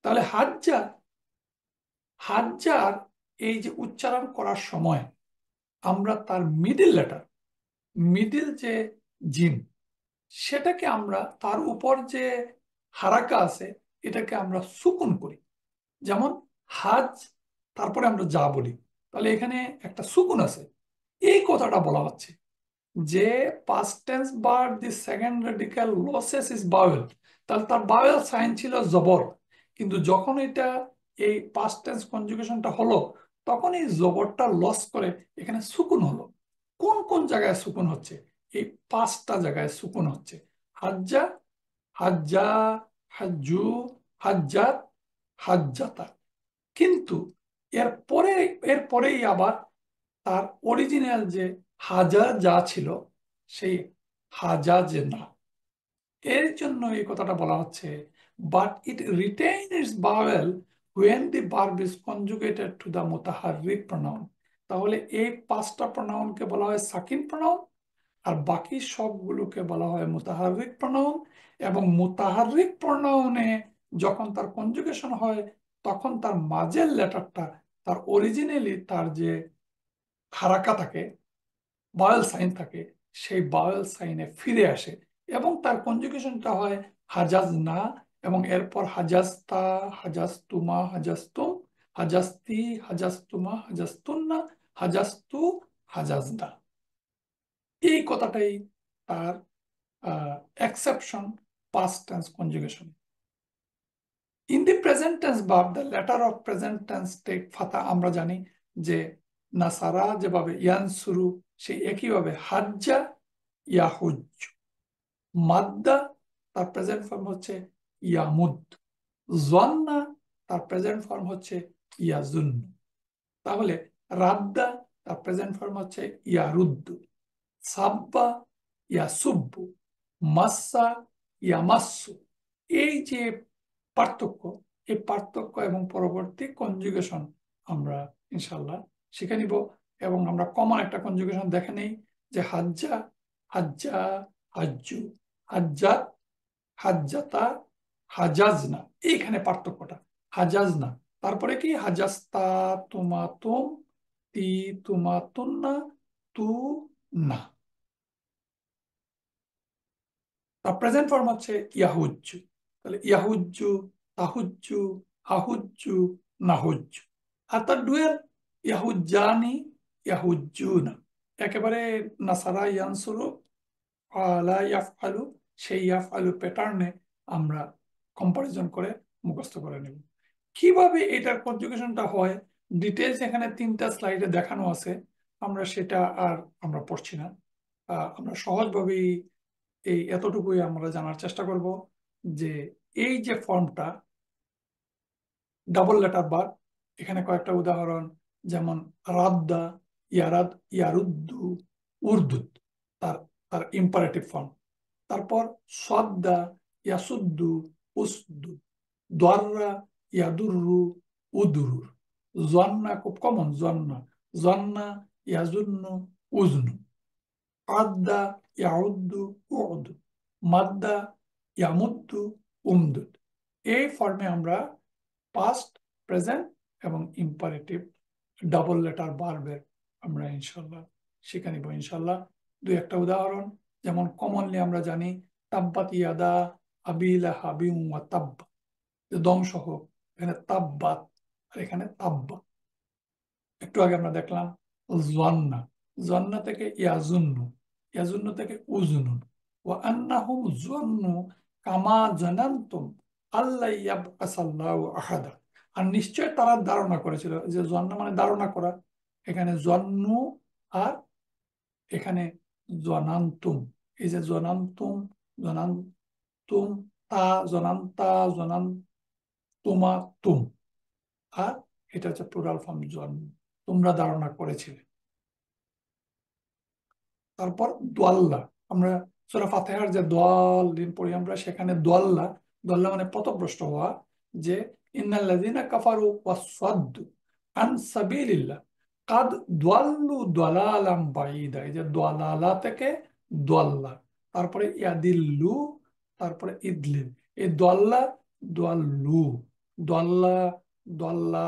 Speaker 1: তাহলে হাজ্জা, হাজ্জার এই যে উচ্চারণ করার সময় আমরা তার মিডিল লেটার, মিডিল যে জিম, সেটাকে আমরা তার উপর যে হারাকা আছে এটাকে আমরা সুকুন করি। যেমন হাজ, তারপরে আমরা যা বলি, তাহলে এখানে একটা সুকুন আছে। এই কথাটা বলা হচ্ছে যে past tense bar the second radical losses is bowel, তাহলে তার বাওয়েল সাইন ছিল জবর, কিন্তু যখন এটা এই পাস্ট টেন্স কনজুগেশনটা হলো তখন এই জবরটা লস করে এখানে সুকুন হলো। কোন কোন জায়গায় সুকুন হচ্ছে? এই পাঁচটা জায়গায় সুকুন হচ্ছে। হাজ্জা, হাজ্জা, হাজ্জু, হাজ্জাত, হাজ্জাতা। কিন্তু এরপরে, এরপরেই আবার তার অরিজিনাল যে হাজা যা ছিল সেই হাজা যে না, এর জন্য এই কথাটা বলা হচ্ছে but it retain it's vowel when the verb is conjugated to the mutaharrik pronoun। তাহলে এই পাঁচটা প্রনাউনকে বলা হয় সাকিন প্রনাউন, আর বাকি সবগুলোকে বলা হয় মুতাহারিক প্রনাউন। এবং মুতাহারিক প্রনাউনে যখন তার কনজুগেশন হয় তখন তার মাঝের লেটারটা তার অরিজিনালি তার যে হারাকা থাকে, বাওয়েল সাইন থাকে, সেই বাওয়েল সাইনে ফিরে আসে এবং তার কনজুগেশনটা হয় হাজাজ না, এবং এরপর হাজাস্তা, হাজাস্তুমা, হাজাস্তুম, হাজাস্তি, হাজাস্তুমা, হাজাস্তুন্না, হাজাস্তু, হাজাজদা। এই কথাটাই তার exception past tense conjugation. In the present tense verb, the letter of present tense take fatha। আমরা জানি যে নাসারা যেভাবে ইয়ানসুরু সেই একইভাবে হাজ্জা, ইয়াহুজ্জ। মাদ্দা তার প্রেজেন্ট ফর্ম হচ্ছে ইয়ামুদ। জন্না তার প্রেজেন্ট ফর্ম হচ্ছে ইয়াজুন। তাহলে রাদ্দা তার প্রেজেন্ট ফর্ম হচ্ছে ইয়ারুদ্দু। সাব্বা, ইয়াসুব্বু। মাস্সা, ইয়ামাস্সু। এই যে পার্থক্য, এই পার্থক্য এবং পরবর্তী কনজুগেশন আমরা ইনশাল্লাহ শিখে নিব। এবং আমরা কমন একটা কনজুগেশন দেখে নেই যে হাজ্জা, হাজ্জা, হাজ্জু, হাজ্জাত, হাজ্জাতা, হাজাজনা। এইখানে পার্থক্যটা হাজাজনা, তারপরে কি হাজাস্তা, তুমা তুম, তি, তুমা তুন্না, তু, না। তার প্রেজেন্ট ফর্ম হচ্ছে ইয়াহুজ্জু। তাহলে ইয়াহুজ্জু, তাহুজ্জু, হাহুজ্জু, নাহুজ্জু। আর তার ডুয়েল ইয়াহুজ্জানি, ইয়াহুজ্জুনা। একেবারে নাসারা ইয়ানসুরু, আলা ইয়াফআলু, সেই ইয়াফআলু প্যাটার্নে আমরা কম্পারিজন করে মুখস্থ করে নেব। কিভাবে এটার কনজুগেশনটা হয় ডিটেলস এখানে 3টা স্লাইডে দেখানো আছে, আমরা সেটা আর আমরা পড়ছি না। আমরা সহজভাবেই এই এতটুকুই আমরা জানার চেষ্টা করব যে এই যে ফর্মটা ডাবল লেটার বার, এখানে কয়েকটা উদাহরণ, যেমন রাদ্দা, ইয়ারাদ, ইয়ারুদ্দু, উর্দুদ, তার তার ইম্পারেটিভ ফর্ম। তারপর সদ্দা, ইয়াসুদ্দু, উসদু। দর্রা, ইয়াদুররু, উদুরুর। জন্না খুব কমন, জন্না, জন্না, ইয়াজুন্নু, উজনু। আদ্দা, ইয়াউদ্দু, উদু। মাদ্দা, ইয়ামুদ্দু, উমদুদ। এই ফর্মে আমরা পাস্ট, প্রেজেন্ট এবং ইম্পারেটিভ ডাবল লেটার ভার্বের আমরা ইনশাল্লাহ শিখে নিব। ইনশাল্লাহ দুই একটা উদাহরণ যেমন কমনলি আমরা জানি তাব্বাত ইয়াদা আবি লাহাবিন ওয়া তাব্ব, যে ধ্বংস হোক, এখানে তাব্বাত আর এখানে তাব্বা। একটু আগে আমরা দেখলাম জন্না, জন্না থেকে ইয়াজুন্নু, ইয়াজুন্নু থেকে উজুনুন। ওয়া আন্নাহুম জন্নু কামা জানান্তুম আল্লাহ ইয়াবআসাল্লাহু আহাদা। আর নিশ্চয় তারা ধারণা করেছিল, যে জন্না মানে ধারণা করা, এখানে জন্নু আর এখানে জনান্তুম। এই যে জনান্তুম, জনান্তুম, তা জনান্তা, জনান্তুমা তুম, আর এটা হচ্ছে প্লুরাল ফর্ম জন, তোমরা ধারণা করেছিলে। তারপর দোয়াল্লা, আমরা সূরা ফাতিহার যে দোয়ালিন পড়ি আমরা, সেখানে দোয়াল্লা, দোয়াল্লা মানে পথভ্রষ্ট হওয়া, যে ইন্নাল্লাযীনা কাফারু ওয়াসাদ্দু আন সাবিলিল্লাহ কাদ দোয়াল্লু দলালাম বাঈদা। এই যে দোয়ালালা থেকে দোয়াল্লা, তারপরে ইয়াদিল্লু, তারপরে ইদলিল। এই দোয়াল্লা, দোয়াল্লু, দোয়াল্লা, দোয়াল্লা,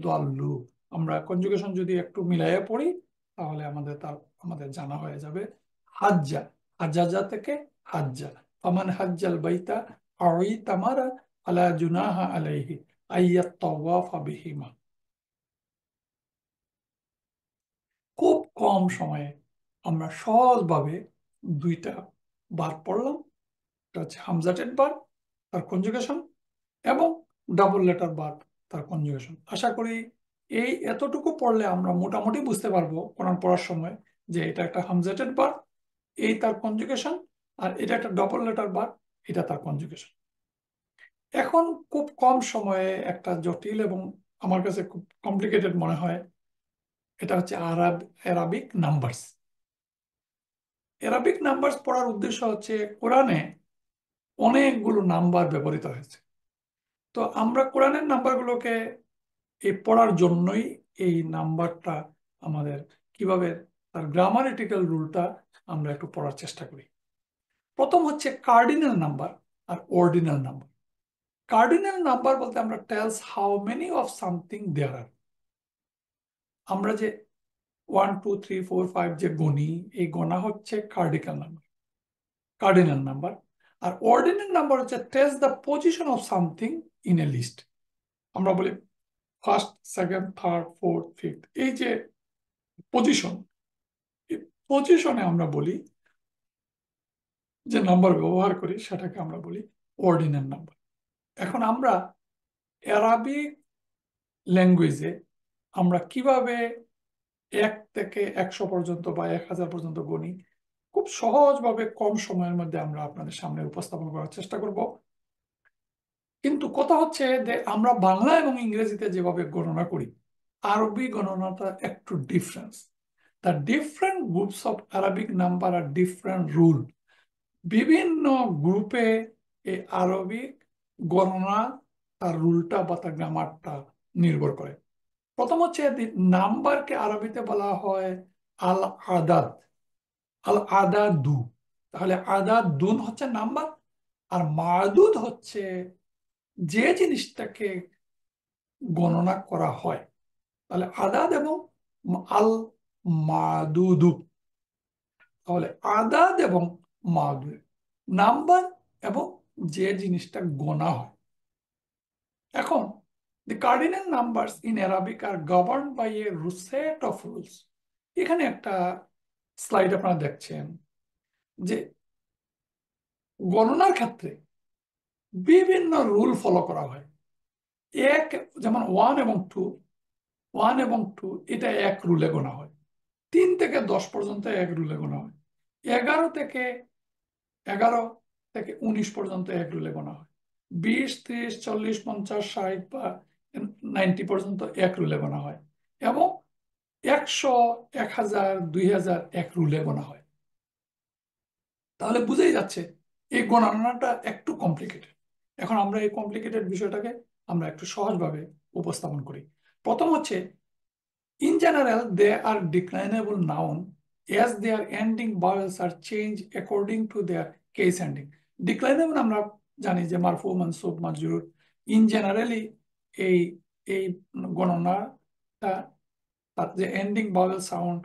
Speaker 1: দোয়াল্লু। আমরা কনজুগেশন যদি একটু মিলাইয়া পড়ি, তাহলে আমাদের জানা হয়ে যাবে। হাজ্জা, হাজ্জাজা থেকে হাজ্জা, ফামান হাজ্জাল বাইতা আও ইতামারা ফালা জুনাহা আলাইহি আইয়াত্তাওয়াফা বিহিমা। খুব কম সময়ে আমরা সহজভাবে দুইটা বার পড়লাম। এটা হচ্ছে হামজাটেড বার, তার কনজুগেশন, এবং ডাবল লেটার বার, তার কনজুগেশন। আশা করি এই এতটুকু পড়লে আমরা মোটামুটি বুঝতে পারবো কোরআন পড়ার সময়, যে এটা একটা হামজাটেড বার, এই তার কনজুগেশন, আর এটা একটা ডবল লেটার বার, এটা তার কনজুগেশন। এখন খুব কম সময়ে একটা জটিল এবং আমার কাছে খুব কমপ্লিকেটেড মনে হয়, এটা হচ্ছে অ্যারাবিক নাম্বারস। অ্যারাবিক নাম্বারস পড়ার উদ্দেশ্য হচ্ছে, কোরআনে অনেকগুলো নাম্বার ব্যবহৃত হয়েছে। তো আমরা কোরআনের নাম্বারগুলোকে এই পড়ার জন্যই এই নাম্বারটা আমাদের কিভাবে তার গ্রামারিটিক্যাল রুলটা আমরা একটু পড়ার চেষ্টা করি। প্রথম হচ্ছে কার্ডিনাল নাম্বার আর অর্ডিনাল নাম্বার। কার্ডিনাল নাম্বার বলতে আমরা tells how many of something there are. আমরা যে 1 2 3 4 5 যে গণি, এই গণা হচ্ছে কার্ডিনাল নাম্বার, কার্ডিনাল নাম্বার। আর অর্ডিনাল নাম্বার হচ্ছে tells the position of something in a list. আমরা বলি first, second, third, fourth, fifth, এই যে পজিশন, পজিশনে আমরা বলি যে নাম্বার ব্যবহার করি, সেটাকে আমরা বলি অর্ডিনাল নাম্বার। এখন আমরা অ্যারাবিক ল্যাঙ্গুয়েজে আমরা কিভাবে 1 থেকে 100 পর্যন্ত বা 1000 পর্যন্ত গণি, খুব সহজভাবে কম সময়ের মধ্যে আমরা আপনাদের সামনে উপস্থাপন করার চেষ্টা করব। কিন্তু কথা হচ্ছে যে আমরা বাংলা এবং ইংরেজিতে যেভাবে গণনা করি, আরবি গণনাটা একটু difference. The different groups of Arabic number are different rule. বিভিন্ন গ্রুপে এই আরবিক গণনা, তার রুলটা বা তার গ্রামারটা নির্ভর করে। প্রথম হচ্ছে নাম্বারকে আরবিতে বলা হয় আল আদাদ, আল আদাদু। তাহলে আদাদ দুন হচ্ছে নাম্বার, আর মাদুদ হচ্ছে যে জিনিসটাকে গণনা করা হয়। তাহলে আদাদ এবং আল মাদুদু। তাহলে আদাদ এবং মাদুদ, নাম্বার এবং যে জিনিসটা গোনা হয়। এখন the cardinal numbers in Arabic are governed by a set of rules. এখানে একটা স্লাইড আপনারা দেখছেন, যে গণনার ক্ষেত্রে বিভিন্ন রুল ফলো করা হয়। এক, যেমন 1 এবং 2, এটা এক রুলে গোনা হয়। 3 থেকে 10 পর্যন্ত এক রুলে গোনা হয়। 11 থেকে 19 পর্যন্ত এক রুলে গোনা হয়। 20 30 40 50 60 বা 90 পর্যন্ত এক রুলে গোনা হয়। এবং 100 1000 2000 এক রুলে গোনা হয়। তাহলে বুঝেই যাচ্ছে এই গণনাটা একটু কমপ্লিকেটেড। এখন আমরা এই কমপ্লিকেটেড বিষয়টাকে আমরা একটু সহজভাবে উপস্থাপন করি। প্রথম হচ্ছে, in general they are declinable noun as their ending vowels are changed according to their case ending. Declinable আমরা জানি যে মারফু, মানসুব, মাজরুর। ইন জেনারেলি এই এই গণনাটা, তার যে ending vowel sound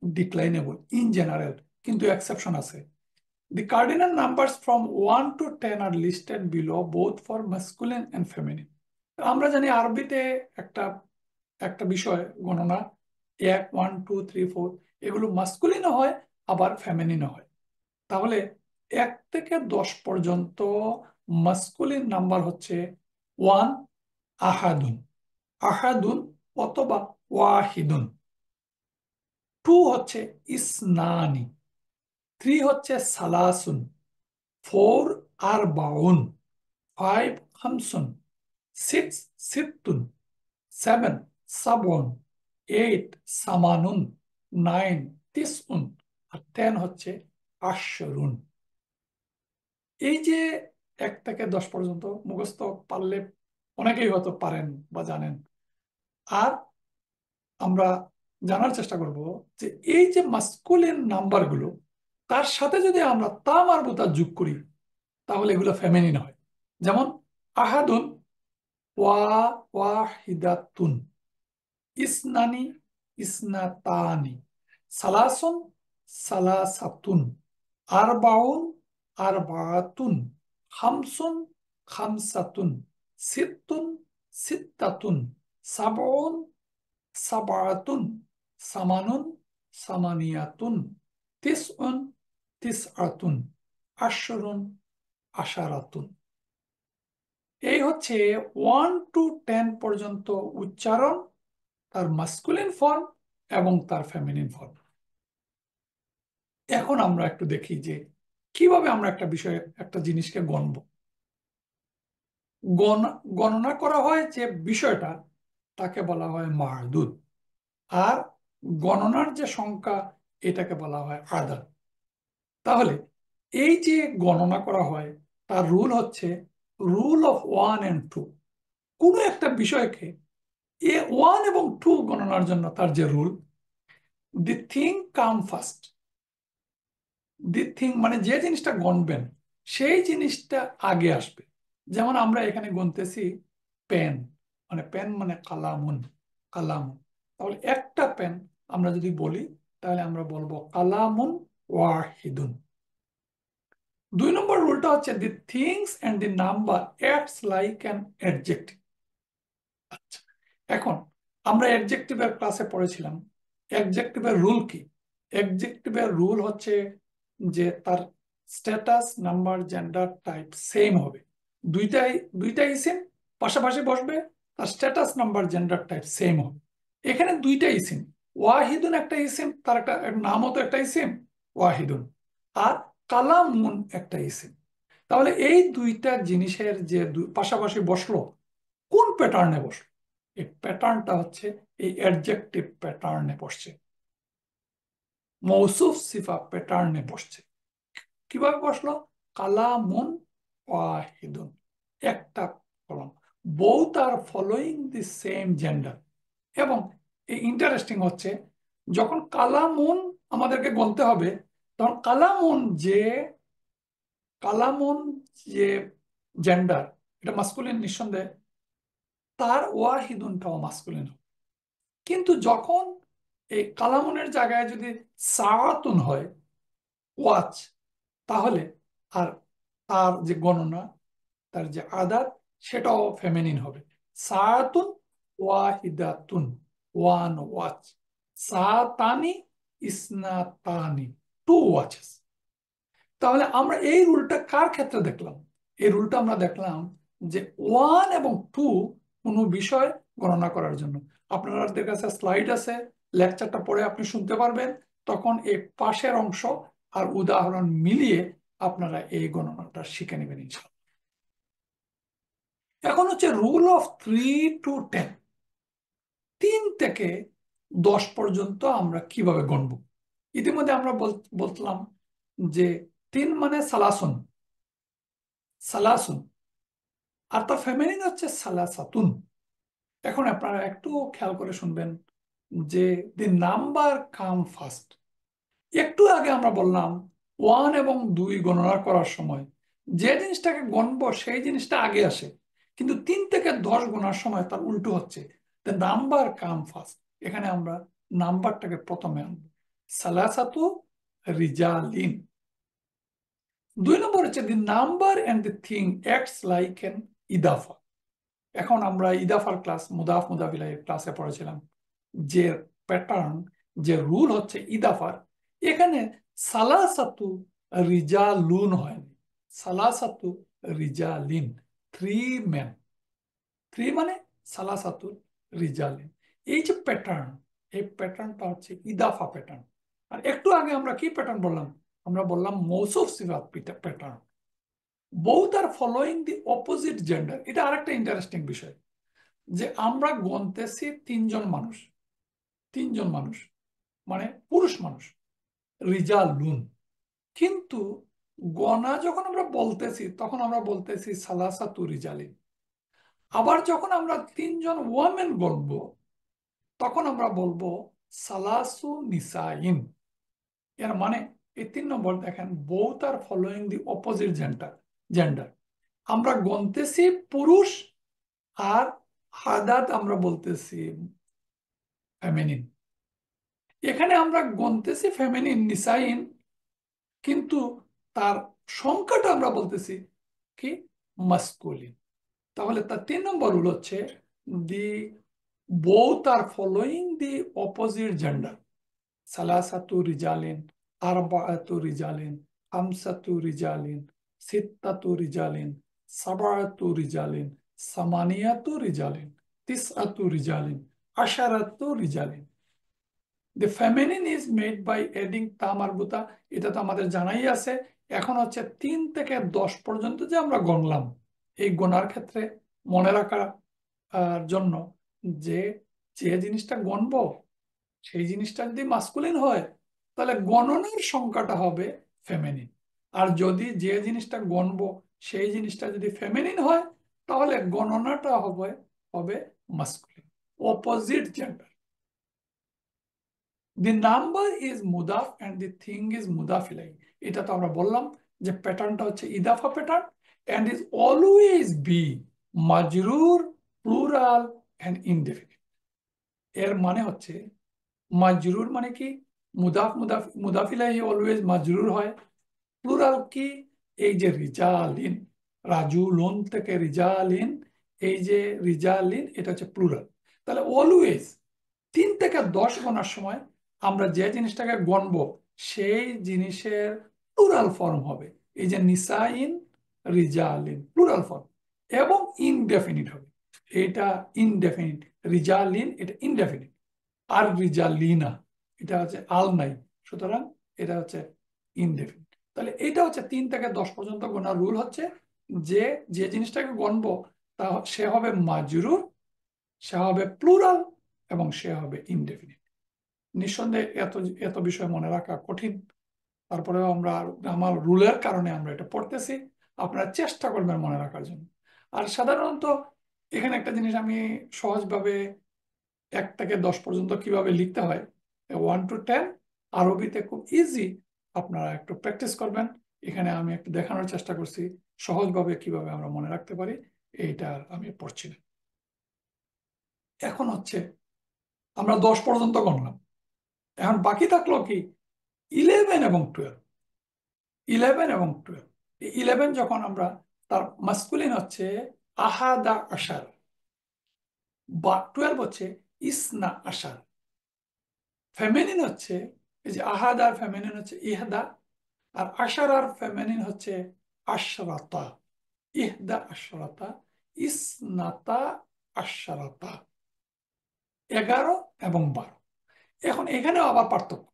Speaker 1: declinable in general, কিন্তু এক্সেপশন আছে। The cardinal numbers from 1 to 10 are listed below both for masculine and feminine. আমরা জানি আরবিতে একটা একটা বিষয় গণনা 1 1 2 3 4 এগুলো মাস্কুলিনও হয় আবার ফেমিনিনও হয়। তাহলে 1 থেকে 10 পর্যন্ত মাস্কুলিন নাম্বার হচ্ছে 1 আহাদুন, আহাদুন অথবা ওয়াহিদুন। 2 হচ্ছে ইসনানি, 3 হচ্ছে সালাসুন, 4 আরবাউন, 5 খামসুন, 6 সিত্তুন, 7 সাবউন, 8 সামানুন, 9 তিসউন, আর 10 হচ্ছে আশরুন। এই যে 1 থেকে 10 পর্যন্ত মুখস্থ পারলে অনেকেই হয়তো পারেন বা জানেন। আর আমরা জানার চেষ্টা করব যে এই যে মাস্কুলিন নাম্বারগুলো তার সাথে যদি আমরা তা মারবুতা যোগ করি তাহলে এগুলো ফেমিনিন হয়। যেমন আহাদুন ওয়াহিদাতুন, ইসনানি ইসনাতানি, সালাসুন সালাসাতুন, আরবাউন আরবাতুন, খামসুন খামসাতুন, সিত্তুন সিত্তাতুন, সাবউন সাবাতুন, সামানুন সামানিয়াতুন, তিসউন তিসআতুন, আশরুন আশারাতুন। এই হচ্ছে 1 to 10 পর্যন্ত উচ্চারণ, তার মাস্কুলিন ফর্ম এবং তার ফেমিনিন ফর্ম। এখন আমরা একটু দেখি যে কিভাবে আমরা একটা বিষয়ে একটা জিনিসকে গণব। গণনা করা হয় যে বিষয়টা তাকে বলা হয় মারদুদ, আর গণনার যে সংখ্যা এটাকে বলা হয় আদাদ। তাহলে এই যে গণনা করা হয় তার রুল হচ্ছে রুল অফ 1 and 2। কোনো একটা বিষয়কে 1 এবং 2 গণনার জন্য তার যে rule, the thing come first. The thing মানে যে জিনিসটা গণবেন সেই জিনিসটা আগে আসবে। যেমন আমরা এখানে গুনতেছি পেন, মানে পেন মানে কালামুন, কালামুন। তাহলে একটা পেন আমরা যদি বলি তাহলে আমরা বলবো কালামুন ওয়াহিদুন। 2 নম্বর রুলটা হচ্ছে the things and the number acts like an adjective. আচ্ছা, এখন আমরা অ্যাডজেক্টিভের ক্লাসে পড়েছিলাম অ্যাডজেক্টিভের রুল কি। অ্যাডজেক্টিভের রুল হচ্ছে যে তার status number gender type same হবে। দুইটাই দুইটা ইসিম পাশাপাশি বসবে, তার status number gender type same হবে। এখানে দুইটা ইসিম, ওয়াহিদুন একটা ইসিম, তার একটা নামও তো একটা ইসিম ওয়াহিদুন, আর কালামুন একটা ইসিম। তাহলে এই দুইটা জিনিসের যে পাশাপাশি বসলো কোন প্যাটার্নে বসলো, এই প্যাটার্নটা হচ্ছে এই অ্যাডজেক্টিভ প্যাটার্নে বসছে, মৌসুফ সিফা প্যাটার্নে বসছে। কিভাবে বসলো? কালামুন ওয়াহিদুন, একটা কলম, both are following the same gender. এবং এই ইন্টারেস্টিং হচ্ছে যখন কালামুন আমাদেরকে গুনতে হবে তখন কালামুন যে জেন্ডার এটা মাস্কুলিন নিঃসন্দেহে, তার ওয়াহিদুনটাও মাস্কুলিন। কিন্তু যখন এই কালামুনের জায়গায় যদি সাআতুন হয় ওয়াচ, তাহলে আর তার যে গণনা, তার যে আদাত সেটাও ফেমিনিন হবে। সাআতুন ওয়াহিদাতুন, one watch, Satani ইসনাতানি, two watches. তাহলে আমরা এই রুলটা কার ক্ষেত্রে দেখলাম? এই রুলটা আমরা দেখলাম যে 1 এবং 2 কোনো বিষয় গণনা করার জন্য। আপনাদের কাছে স্লাইড আছে, লেকচারটা পড়ে আপনি শুনতে পারবেন, তখন এই পাশের অংশ আর উদাহরণ মিলিয়ে আপনারা এই গণনাটা শিখে নেবেন ইনশাআল্লাহ। এখন হচ্ছে রুল অফ 3 to 10। 3 থেকে 10 পর্যন্ত আমরা কিভাবে গণব। ইতিমধ্যে আমরা বললাম যে 3 মানে সালাসুন, সালাসুন, আর তার ফেমিনিন হচ্ছে সালাসাতুন। এখন আপনারা একটু খেয়াল করে শুনবেন যে দি নাম্বার কাম ফার্স্ট। একটু আগে আমরা বললাম 1 এবং 2 গণনা করার সময় যে জিনিসটাকে গণবো সেই জিনিসটা আগে আসে, কিন্তু 3 থেকে 10 গণার সময় তার উল্টো হচ্ছে, দ্য নাম্বার কাম ফার্স্ট। এখানে আমরা নাম্বারটাকে প্রথমে আনবো, সালাসাতু রিজালিন। 2 নম্বর হচ্ছে the number and the thing acts like an idafa. এখন আমরা ইদাফার ক্লাস, মুদাফ মুদাফ ইলাইহির ক্লাসে পড়েছিলাম যে প্যাটার্ন, যে রুল হচ্ছে ইদাফার। এখানে সালাসাতু রিজালুন হয়নি, সালাসাতু রিজালিন, 3 men, 3 মানে সালাসাতু রিজালিন। এই যে প্যাটার্ন, এই প্যাটার্নটা হচ্ছে ইদাফা প্যাটার্ন। আর একটু আগে আমরা কি প্যাটার্ন বললাম? আমরা বললাম মৌসুফ সিফাত pattern. Both are following the opposite gender. এটা আরেকটা ইন্টারেস্টিং বিষয় যে আমরা গণতেছি 3 জন মানুষ, 3 জন মানুষ মানে পুরুষ মানুষ, রিজালুন। কিন্তু গণা যখন আমরা বলতেছি তখন আমরা বলতেছি সালাসাতু রিজালিন। আবার যখন আমরা 3 জন ওয়ামেন বলবো তখন আমরা বলবো সালাসু নিসাইন। এর মানে এই 3 নম্বর দেখেন, both are following the opposite gender. আমরা গণতেছি পুরুষ, আর হাদাত আমরা বলতেছি ফেমিনিন। এখানে আমরা গণতেছি ফেমিনিন নিসাইন, কিন্তু তার সংখ্যাটা আমরা বলতেছি কি মাস্কুলিন। তাহলে তার 3 নম্বর রুল হচ্ছে the both are following the opposite gender. সালাসাতু রিজালিন, আরবাআতু রিজালিন, খামসাতু রিজালিন, সিত্তাতু রিজালিন, সাবাআতু রিজালিন, সামানিয়াতু রিজালিন, তিসআতু রিজালিন, আশারাতু রিজালিন। The feminine is made by adding ta marbuta. এটা তো আমাদের জানাই আছে। এখন হচ্ছে 3 থেকে 10 পর্যন্ত যে আমরা গণলাম, এই গণার ক্ষেত্রে মনে রাখার জন্য যে যে জিনিসটা গণবো সেই জিনিসটা যদি মাস্কুলিন হয় তাহলে গণনার সংখ্যাটা হবে ফেমিনিন। আর যদি যে জিনিসটা গণবো সেই জিনিসটা যদি ফেমিনিন হয় তাহলে গণনাটা হবে হবে masculine, opposite gender. The number is mudaf and the thing is mudaf ilaihi. এটা তো আমরা বললাম যে প্যাটার্নটা হচ্ছে ইদাফা pattern, and is always be majrur, plural and indefinite. এর মানে হচ্ছে মাজরুর মানে কি, মুদাফ মুদাফ মুদাফ ইলাইহি অলওয়েজ মাজরুর হয়। প্লুরাল কি, এই যে রিজালিন, রাজুলুন থেকে রিজালিন, এই যে রিজালিন এটা হচ্ছে প্লুরাল। তাহলে অলওয়েজ 3 থেকে 10 গণার সময় আমরা যে জিনিসটাকে গণবো সেই জিনিসের প্লুরাল ফর্ম হবে এই যে নিসাইন, রিজালিন, প্লুরাল ফর্ম, এবং ইনডেফিনিট হবে। এটা ইনডেফিনিট, রিজালিন এটা ইনডেফিনিট, আর রিজালিনা এটা হচ্ছে আল নাই, সুতরাং এটা হচ্ছে ইনডেফিনিট। তাহলে এটা হচ্ছে 3 থেকে 10 পর্যন্ত গোনার রুল হচ্ছে যে যে জিনিসটাকে গণবো তা সে হবে মাজরুর, সে হবে প্লুরাল, এবং সে হবে ইনডেফিনিট। নিঃসন্দেহে এত এত বিষয় মনে রাখা কঠিন, তারপরেও আমরা আমার রুলের কারণে আমরা এটা পড়তেছি। আপনারা চেষ্টা করবেন মনে রাখার জন্য। আর সাধারণত এখানে একটা জিনিস আমি সহজভাবে 1 থেকে 10 পর্যন্ত কিভাবে লিখতে হয়, 1 to 10 আরবিতে খুব ইজি, আপনারা একটু প্র্যাকটিস করবেন। এখানে আমি একটু দেখানোর চেষ্টা করছি সহজভাবে কিভাবে আমরা মনে রাখতে পারি, এইটা আমি পড়ছি না। এখন হচ্ছে আমরা 10 পর্যন্ত গণলাম, এখন বাকি থাকলো কি 11 এবং 12। 11 যখন আমরা, তার মাস্কুলিন হচ্ছে আহাদা আশার, বা 12 হচ্ছে ইসনা আশার। ফেমিনিন হচ্ছে এই যে আহাদার ফেমিনিন হচ্ছে ইহদা, আর আশারার ফেমিনিন হচ্ছে আশরাতা। ইহদা আশরাতা, ইসনাতা আশরাতা, 11 এবং 12। এখন এখানেও আবার পার্থক্য।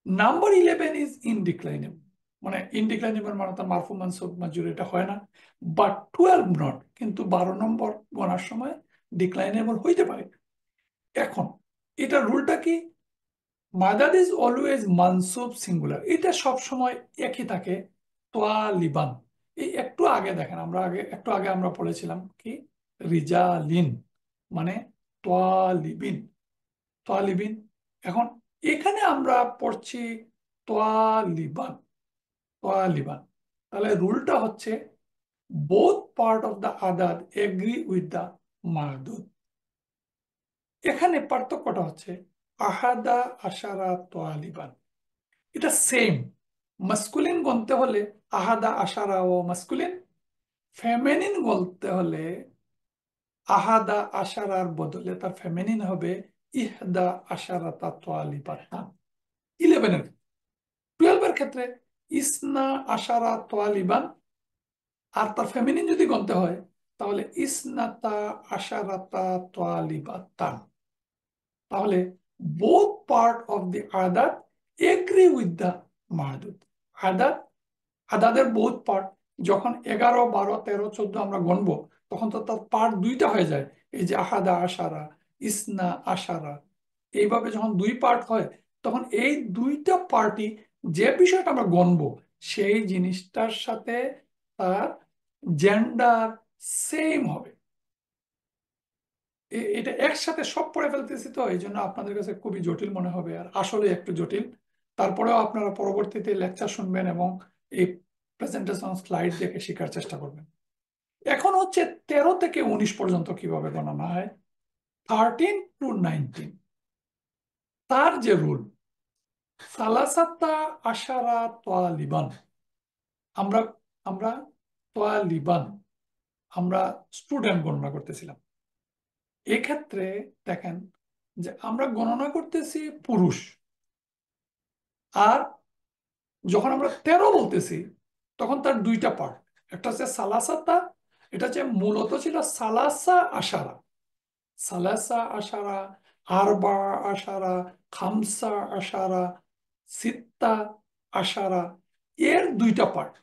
Speaker 1: নাম্বার 11 ইজ ইনডিক্লাইনেবল, মানে ইনডিক্লাইনেবল মানে তার মারফু মানসুব মাজরুর এটা হয় না, বাট 12 নট, কিন্তু 12 নম্বর গণার সময় ডিক্লাইনেবল হইতে পারে। এখন এটা রুলটা কি, Madad is always mansub singular, এটা সব সময় একই থাকে, তোয়ালিবান। এই একটু আগে দেখেন, আমরা একটু আগে আমরা পড়েছিলাম কি রিজালিন মানে তোয়ালিবিন, তোয়ালিবিন। এখন এখানে আমরা পড়ছি তোয়ালিবান, তোয়ালিবান। তাহলে রুলটা হচ্ছে both part of the adad agree with the mahdud. এখানে পার্থক্যটা হচ্ছে আহাদা আশারা তোয়ালিবান, এটা সেম, মাস্কুলিন গণতে হলে আহাদা আশারা ও মাস্কুলিন, ফেমিনিন বলতে হলে আহাদা আশারার বদলে তার ফেমিনিন হবে ইহদা আশারাতা তোয়ালিবাতান। 11-এর, 12-এর ক্ষেত্রে ইসনা আশারা তোয়ালিবান, আর তার ফেমিনিন যদি গণতে হয় তাহলে ইসনাতা আশারাতা তোয়ালিবাতান। তাহলে both part of the adad agree with the mahdud. আদাদ, আদাদের বোথ পার্ট, যখন 11, 12, 13, 14 আমরা গণবো তখন তো তার পার্ট দুইটা হয়ে যায়। এই যে আহাদা আশারা, ইসনা আশারা, এইভাবে যখন দুই পার্ট হয় তখন এই দুইটা পার্টি যে বিষয়টা আমরা গণবো সেই জিনিসটার সাথে তার জেন্ডার সেম হবে। এটা একসাথে সব পড়ে ফেলতেছি তো এই জন্য আপনাদের কাছে খুবই জটিল মনে হবে, আর আসলে একটু জটিল। তারপরেও আপনারা পরবর্তীতে লেকচার শুনবেন এবং এই প্রেজেন্টেশন স্লাইড দেখে শেখার চেষ্টা করবেন। এখন হচ্ছে 13 থেকে 19 পর্যন্ত কিভাবে গণনা হয়। 13 to 19 তার যে রুল, সালাসাতা আশারা তোয়ালিবান, আমরা আমরা তোয়ালিবান আমরা স্টুডেন্ট গণনা করতেছিলাম। এক্ষেত্রে দেখেন যে আমরা গণনা করতেছি পুরুষ, আর যখন আমরা 13 বলতেছি তখন তার দুইটা পার্ট, একটা হচ্ছে সালাসাতা, এটা হচ্ছে মূলত ছিল সালাসা আশারা, সালাসা আশারা, আরবা আশারা, খামসা আশারা, সিত্তা আশারা, এর দুইটা পার্ট।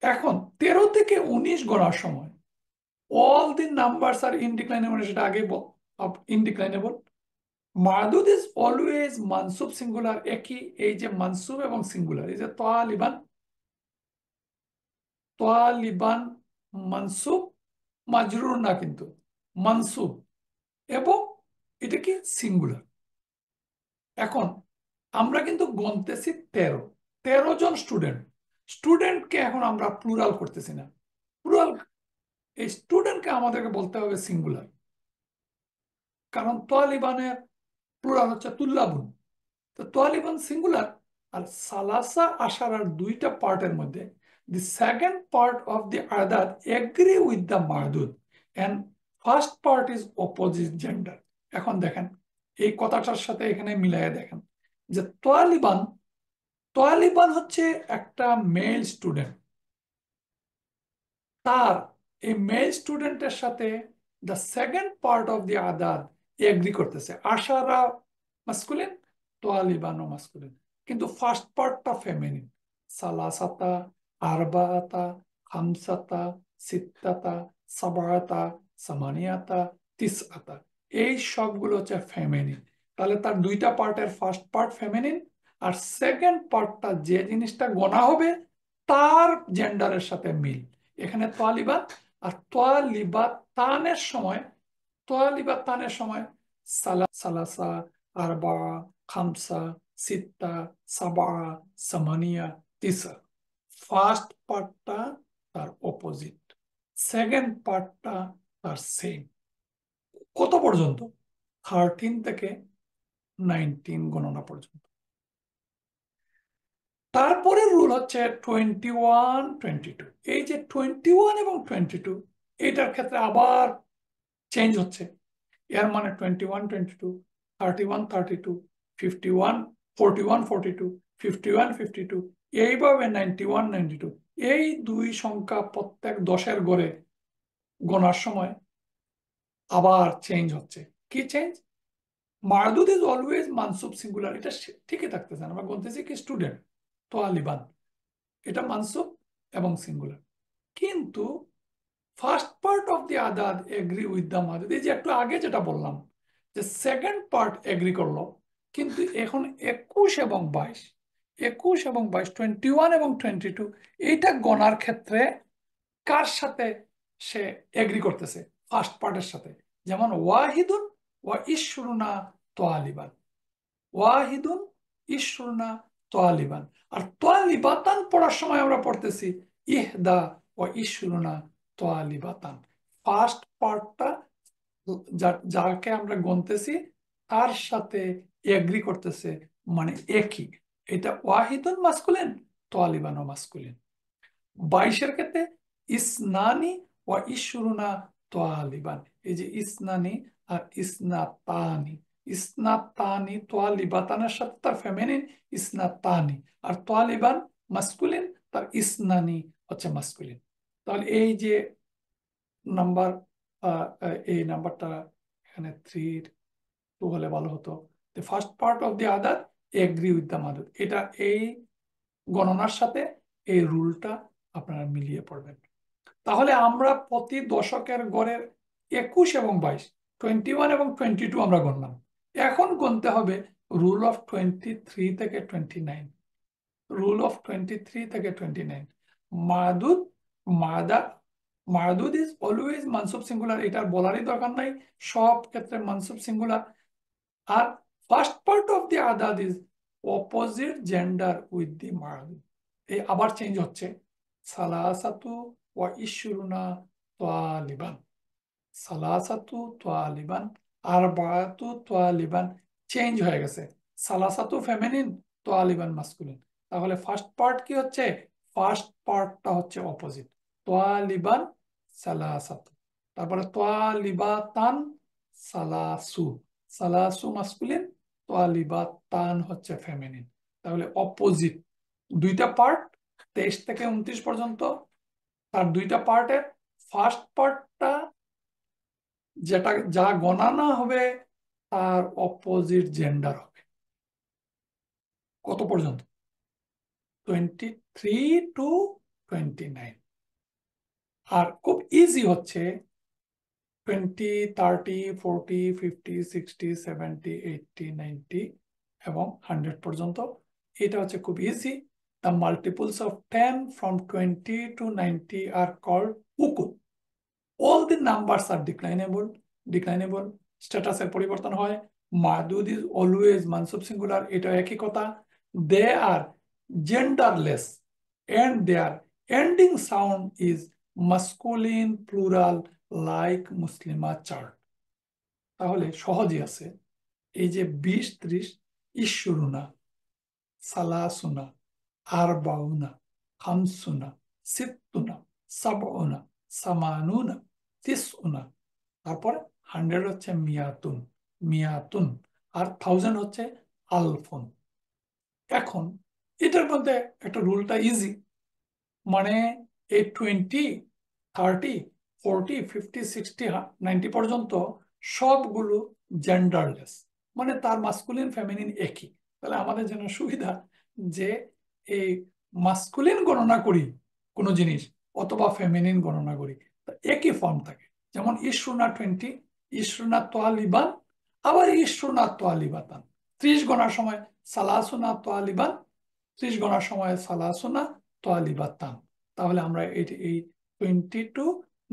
Speaker 1: এখন 13 থেকে 19 গণার সময় অল দি নাম্বারস আর ইনডিক্লাইনেবল, সেটা আগে ইনডিক্লাইনেবল। Masud is always mansub singular, একই এই যে মানসুব এবং সিঙ্গুলার, এই যে তালিবান, তালিবান মানসুব, মাজরুর না কিন্তু মানসুব, এবং এটা কি সিঙ্গুলার। এখন আমরা কিন্তু গণতেছি 13, 13 জন স্টুডেন্ট, স্টুডেন্টকে এখন আমরা প্লুরাল করতেছি না, প্লুরাল, এই স্টুডেন্টকে আমাদেরকে বলতে হবে সিঙ্গুলার, কারণ তালিবানের প্লুরাল হচ্ছে তুল্লাবুন। তো তোয়ালিবান সিঙ্গুলার, আর সালাসা আশারার দুইটা পার্টের মধ্যে the second part of the adad agree with the mahdud and first part is opposite gender. এখন দেখেন এই কথাটার সাথে এখানে মিলাইয়া দেখেন যে তোয়ালিবান, তোয়ালিবান হচ্ছে একটা মেল স্টুডেন্ট, তার এই মেল স্টুডেন্টের সাথে the second part of the adad agree করতেছে, আশারা মাস্কুলিন, তোয়ালিবানও মাস্কুলিন, কিন্তু ফার্স্ট পার্টটা ফেমিনিন, সালাসাতা, আরবাআতা, খামসাতা, সিত্তাতা, সাবাআতা, সামানিয়াতা, তিসআতা, এই সবগুলো হচ্ছে ফেমিনিন। তাহলে তার দুইটা পার্টের ফার্স্ট পার্ট ফেমিনিন, আর সেকেন্ড পার্টটা যে জিনিসটা গণা হবে তার জেন্ডারের সাথে মিল। এখানে তোয়ালিবাত, আর তোয়ালিবাতানের সময়, তোয়ালিবাতানের সময় সালাসা, আরবা, খামসা, সিত্তা, সাবা, সামানিয়া, তিসা, ফার্স্ট পার্টটা তার অপোজিট, সেকেন্ড পার্টটা তার সেম। কত পর্যন্ত? 13 থেকে 19 গণনা পর্যন্ত। তারপরে রুল হচ্ছে 21, 22। এই যে 21 এবং 22, এটার ক্ষেত্রে আবার চেঞ্জ হচ্ছে। এর মানে 21, 22, 31, 32, 51, 41, 42, 51, 52, এইভাবে 91, 92, এই দুই সংখ্যা প্রত্যেক 10-এর ঘরে গোনার সময় আবার চেঞ্জ হচ্ছে। কি change? মারদুদ is always mansub singular, এটা ঠিকই থাকতেছে না, আমরা বলতেছি কি স্টুডেন্ট তোয়ালিবান, এটা মানসুব এবং সিঙ্গুলার, কিন্তু first part of the adad agree with the madud, এই যে একটু আগে যেটা বললাম যে সেকেন্ড পার্ট এগ্রি করলো, কিন্তু এখন 21 এবং 22, 21 এবং 22, 21 এবং 22, এইটা গণার ক্ষেত্রে কার সাথে সে এগ্রি করতেছে? ফার্স্ট পার্টের সাথে। যেমন ওয়াহিদুন ওয়া ইশরুনা তোয়ালিবান, ওয়াহিদুন ইশরুনা তোয়ালিবান, আর তোয়ালিবাতান পড়ার সময় আমরা পড়তেছি ইহদা ও ইশরুনা তোয়ালিবাতান। ফার্স্ট পার্টটা যাকে আমরা গনতেছি তার সাথে এগ্রি করতেছে, মানে একই। এটা ওয়াহিদুন মাস্কুলিন, তোয়ালিবানও মাস্কুলিন। 22-এর ক্ষেত্রে ইসনানি ওয়া ইশরুনা তোয়ালিবান। এই যে ইসনানি আর ইসনাতানি, ইসনাতানি তোয়ালিবাতানের সাথে তার ফেমিনিন ইসনাতানি, আর তোয়ালিবান মাস্কুলিন, তার ইসনানি হচ্ছে মাস্কুলিন। তাহলে এই যে নাম্বার, এই নাম্বারটা এখানে 3-2 হলে ভালো হতো। The first part of the other agri with the mother, এটা এই গণনার সাথে এই রুলটা আপনারা মিলিয়ে পড়বেন। তাহলে আমরা প্রতি দশকের গড়ের 21 এবং 22, 21 এবং 22 আমরা গণলাম। এখন গুনতে হবে রুল অফ 23 থেকে 29, রুল অফ 23 থেকে 29। মাদুদ, মাদা, madud is always mansub singular, এটা বলারই দরকার নাই, সব ক্ষেত্রে মানসুব সিঙ্গুলার। আর first part of the adad is opposite gender with the madud. এই আবার চেঞ্জ হচ্ছে, সালাসাতু ওয়া ইশরুনা তোয়ালিবান, সালাসাতু তোয়ালিবান, আরবাআতু তোয়ালিবান, চেঞ্জ হয়ে গেছে, সালাসাতু ফেমিনিন, তোয়ালিবান মাস্কুলিন। তাহলে ফার্স্ট পার্ট কি হচ্ছে, ফার্স্ট পার্টটা হচ্ছে অপোজিট, তোয়ালিবান সালাসাতু। তারপরে তোয়ালিবাতান সালাসু, সালাসু মাস্কুলিন, তোয়ালিবাতান হচ্ছে ফেমিনিন। তাহলে অপোজিট, দুইটা পার্ট 23 থেকে 29 পর্যন্ত, তার দুইটা পার্টের ফার্স্ট পার্টটা যেটা যা গণনা হবে তার অপোজিট জেন্ডার হবে। কত পর্যন্ত, 23 to 29। আর খুব ইজি হচ্ছে 20, 30, 40, 50, 60, 70, 80, 90 এবং 100 পর্যন্ত। এটা হচ্ছে খুব easy. The multiples of 10 from 20 to 90 are called ukul. all the numbers are declinable, declinable, status এর পরিবর্তন হয়। মাদুদ is always মানসুব সিঙ্গুলার, এটা একই কথা। they are genderless and their ending sound is masculine plural like muslima chart. তাহলে সহজই আছে, এই যে 20, 30, ইশরুনা, সালাসুনা, আরবাউনা, খামসুনা, সিত্তুনা, সাবউনা, সামানুনা, তিসউনা, তারপরে 100 হচ্ছে মিয়াতুন, মিয়াতুন, আর 1000 হচ্ছে আলফুন। এখন এটার মধ্যে একটা রুলটা ইজি, মানে এই 20, 30, 40, 50, 60, 90 পর্যন্ত সবগুলো জেন্ডারলেস, মানে তার মাস্কুলিন ফেমিনিন একই। তাহলে আমাদের জন্য সুবিধা যে এই মাস্কুলিন গণনা করি কোনো জিনিস অথবা ফেমিনিন গণনা করি, তা একই ফর্ম থাকে। যেমন ইশরুনা 20, ইশরুনা তোয়ালিবান, আবার ইশরুনা তোয়ালিবাতান। 30 গণার সময় সালাসুনা তোয়ালিবান, 30 গণার সময় সালাসুনা তোয়ালিবাতান। তাহলে আমরা এই 20 to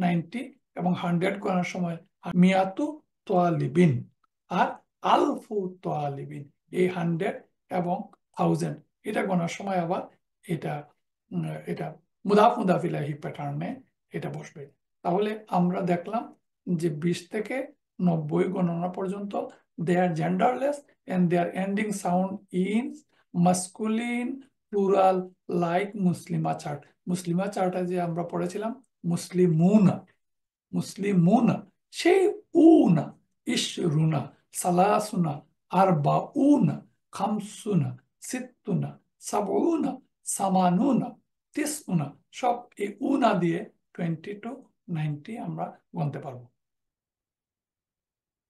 Speaker 1: 90 এবং 100 গণার সময় মিয়াতু তোয়ালিবিন আর আলফু তোয়ালিবিন, এই 100 এবং 1000 এটা গণার সময় আবার এটা এটা মুদাফ মুদাফ ইলাইহি প্যাটার্নে এটা বসবে। তাহলে আমরা দেখলাম যে 20 থেকে 90 গণনা পর্যন্ত they are genderless and their ending sound is masculine plural like muslima chart. মুসলিমা চার্টে যে আমরা পড়েছিলাম মুসলিমুনা, মুসলিমুনা, সেই উনা, ইশরুনা, সালাসুনা, আরবাউনা, খামসুনা, সিত্তুনা, সাবউনা, সামানুনা, তিসউনা, সব এই উনা দিয়ে 20 to 90 আমরা গুনতে পারবো।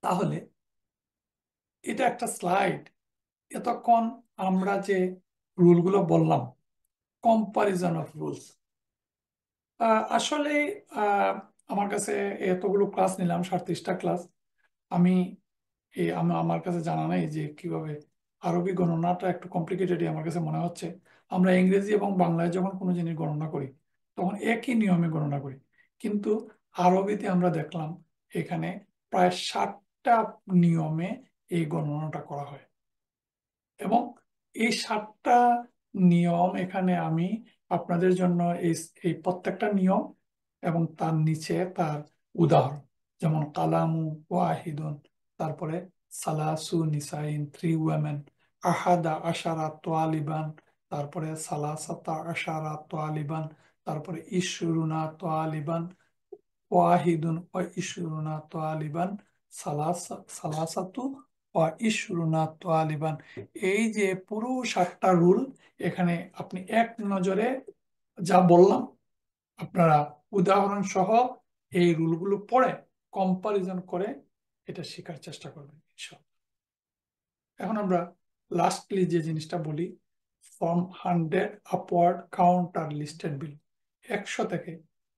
Speaker 1: তাহলে এটা একটা স্লাইড। এতক্ষণ আমরা যে রুলগুলো বললাম, কম্পারিজন অফ রুলস, আসলে আমার কাছে এতগুলো ক্লাস নিলাম, 37টা ক্লাস। আমি আমার কাছে জানা নেই যে কিভাবে আরবি গণনাটা একটু কমপ্লিকেটেড আমার কাছে মনে হচ্ছে। আমরা ইংরেজি এবং বাংলায় যখন কোনো জিনিস গণনা করি তখন একই নিয়মে গণনা করি, কিন্তু আরবিতে আমরা দেখলাম এখানে প্রায় 60টা নিয়মে এই গণনাটা করা হয়। এবং এই 7টা নিয়ম এখানে আমি আপনাদের জন্য এই এই প্রত্যেকটা নিয়ম এবং তার নিচে তার উদাহরণ, যেমন কালামু ওয়াহিদুন, তারপরে সালাসু নিসাইন, 3 women, আহাদা আশারা তোয়ালিবান, তারপরে সালাসাতা আশারা তোয়ালিবান, তারপরে ইশরুনা তোয়ালিবান, ওয়াহিদুন ও ইশরুনা তোয়ালিবান, সালাসাতু ও ইশরুনা তোয়ালিবান। এই যে পুরো 7টা রুল, এখানে আপনি এক নজরে যা বললাম, আপনারা উদাহরণ সহ এই রুলগুলো পড়ে কম্পারিজন করে এটা শেখার চেষ্টা করবেন ইনশাআল্লাহ। এখন আমরা লাস্টলি যে জিনিসটা বলি, from 100 upward count are listed below. 100 থেকে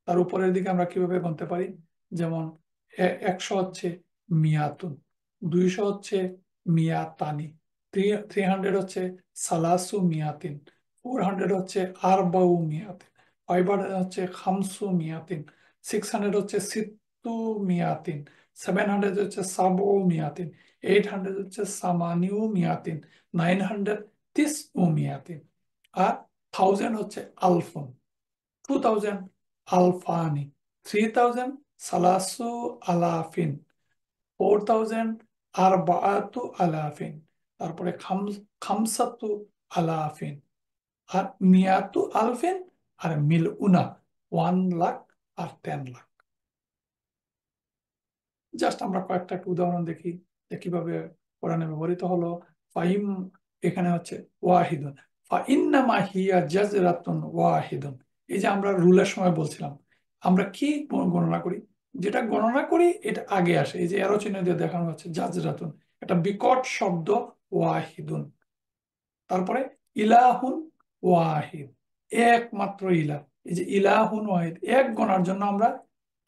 Speaker 1: তার উপরের দিকে আমরা কিভাবে গুনতে পারি? যেমন 100 হচ্ছে মিয়াতুন, 200 হচ্ছে মিয়াতানি, 300 হচ্ছে সালাসু মিয়াতিন, 400 হচ্ছে আরবাউ মিয়াতিন, 500 হচ্ছে খামসু মিয়াতিন, 600 হচ্ছে সিত্তু মিয়াতিন, 700 হচ্ছে সাবু মিয়াতিন, 800 হচ্ছে সামানিউ মিয়াতিন, 900 তিসউ মিয়াতিন, আর 1000 হচ্ছে আলফুন, 2000 আলফানি, 3000 সালাসু আলাফিন, 4000 আরবাআতু আলাফিন, তারপরে খামসাতু আলাফিন, আর মিয়াতু আলফিন, আর মিলউনা 1 লাখ, আর 10 লাখ। জাস্ট আমরা কয়েকটা একটু উদাহরণ দেখি যে কিভাবে কোরআনে ব্যবহৃত হলো। ফাহিম, এখানে হচ্ছে ওয়াহিদুন, ফাইন্নামা হিয়া জাজরাতুন ওয়াহিদুন। এই যে আমরা রুলের সময় বলছিলাম, আমরা কি গণনা করি, যেটা গণনা করি এটা আগে আসে। এই যে এরো চিহ্ন দিয়ে দেখানো হচ্ছে জাজরাতুন, এটা বিকট শব্দ, ওয়াহিদুন। তারপরে ইলাহুন ওয়াহিদ, একমাত্র ইলাহ। এই যে ইলাহুন ওয়াহিদ, এক গণার জন্য আমরা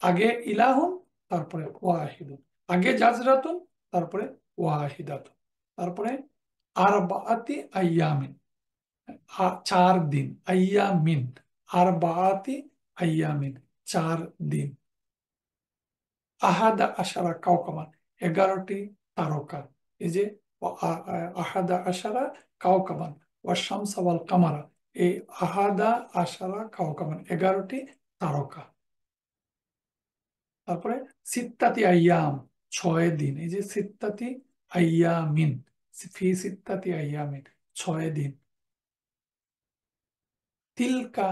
Speaker 1: আগে ইলাহুন, তারপরে ওয়াহিদুন, আগে জাজরাতুন, তারপরে ওয়াহিদাতুন, তারপরে আরবাআতি আইয়ামিন, 4 দিন, আইয়ামিন, আরবাআতি আইয়ামিন, 4 দিন, আহাদা আশারা কাওকাবান, 11টি তারকা। এই যে আহাদা আশারা কাওকাবান, ওয়াশ-শামসা ওয়াল কামারা, এই আহাদা আশারা কাওকাবান 11টি তারকা। তারপরে সিত্তাতি আইয়াম, 6 দিন। এই যে সিত্তাতি আইয়ামিন, ফি সিত্তাতি আইয়ামিন, 6 দিন। তিলকা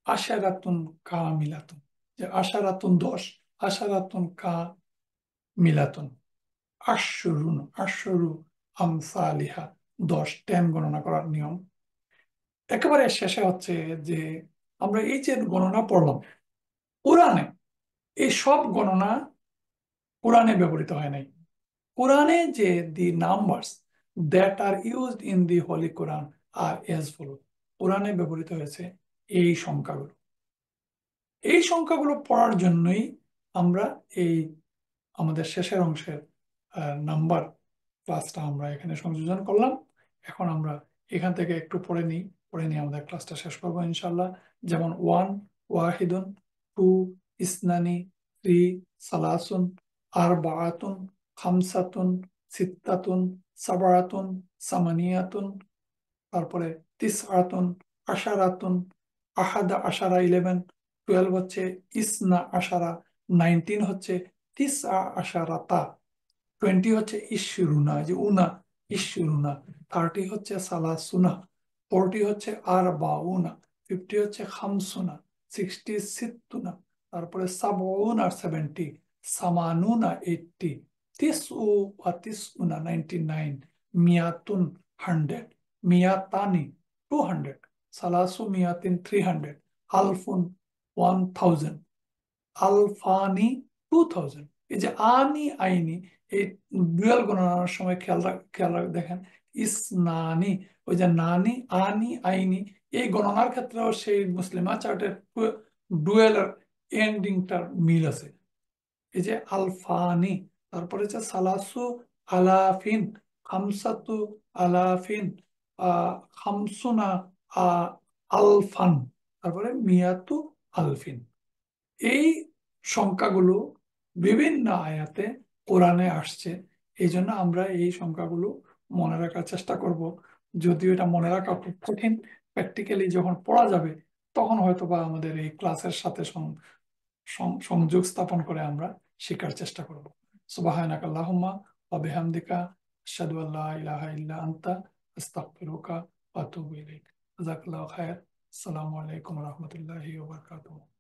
Speaker 1: আশারাতুন কামিলাতুন, যে আশারাতুন 10, আশারাতুন কামিলাতুন। আশরুন, আশরু আমসালিহা, 10, 10 গণনা করার নিয়ম। একেবারে শেষে হচ্ছে যে আমরা এই যে গণনা পড়লাম কোরআনে, এই সব গণনা কোরআনে ব্যবহৃত হয় নাই। কোরআনে যে the numbers that are used in the holy Quran are as follow, কোরআনে ব্যবহৃত হয়েছে এই সংখ্যাগুলো। এই সংখ্যাগুলো পড়ার জন্যই আমরা এই আমাদের শেষের অংশের নাম্বার ক্লাসটা আমরা এখানে সংযোজন করলাম। এখন আমরা এখান থেকে একটু পড়ে নিয়ে আমাদের ক্লাসটা শেষ করবো ইনশাল্লাহ। যেমন 1 ওয়াহিদুন, 2 ইসনানি, 3 সালাসুন, আরবাআতুন, খামসাতুন, সিত্তাতুন, সাবআতুন, সামানিয়াতুন, তারপরে তিসআতুন, আশারাতুন, আহাদা আশারা 11, 12 হচ্ছে ইসনা আশারা, 19 হচ্ছে তিসআ আশারাতা, 20 হচ্ছে ইশরুনা, যে উনা, ইশরুনা, 30 হচ্ছে সালাসুনা, 40 হচ্ছে আরবাউনা, 50 হচ্ছে খামসুনা, 60 সিত্তুনা, তারপরে সাবউন আর 70, সামানুনা 80, তিসউ বা তিসউনা 99, মিয়াতুন 100, মিয়াতানি 200, সালাসু মিয়াতিন 300, আলফুন 1000, আলফানি 2000। এই যে আনি আইনি, এই ডুয়াল গণনার সময় খেয়াল দেখেন, ইসনানি, ওই যে নানি আনি আইনি, এই গণনার ক্ষেত্রেও সেই মুসলিমা চার্টের ডুয়েলের এন্ডিংটার মিল আছে। এই যে আলফানি, তারপরে হচ্ছে সালাসু আলাফিন, খামসাতু আলাফিন, খামসুনা আহ, আলফান, তারপরে মিয়াতু আলফিন। এই সংখ্যাগুলো বিভিন্ন আয়াতে কোরআনে আসছে। এই জন্য আমরা এই সংখ্যাগুলো মনে রাখার চেষ্টা করব। যদিও এটা মনে রাখা খুব কঠিন, প্র্যাকটিক্যালি যখন পড়া যাবে তখন হয়তো বা আমাদের এই ক্লাসের সাথে সংযোগ স্থাপন করে আমরা শেখার চেষ্টা করব। সুবহানাকা আল্লাহুম্মা ওয়া বিহামদিকা আশহাদু আল্লা ইলাহা ইল্লা আনতা আস্তাগফিরুকা ওয়া আতুবু ইলাইক। জাযাকাল্লাহু খাইর। আসসালামু আলাইকুম ওয়া রাহমাতুল্লাহি ওয়া বারাকাতুহু।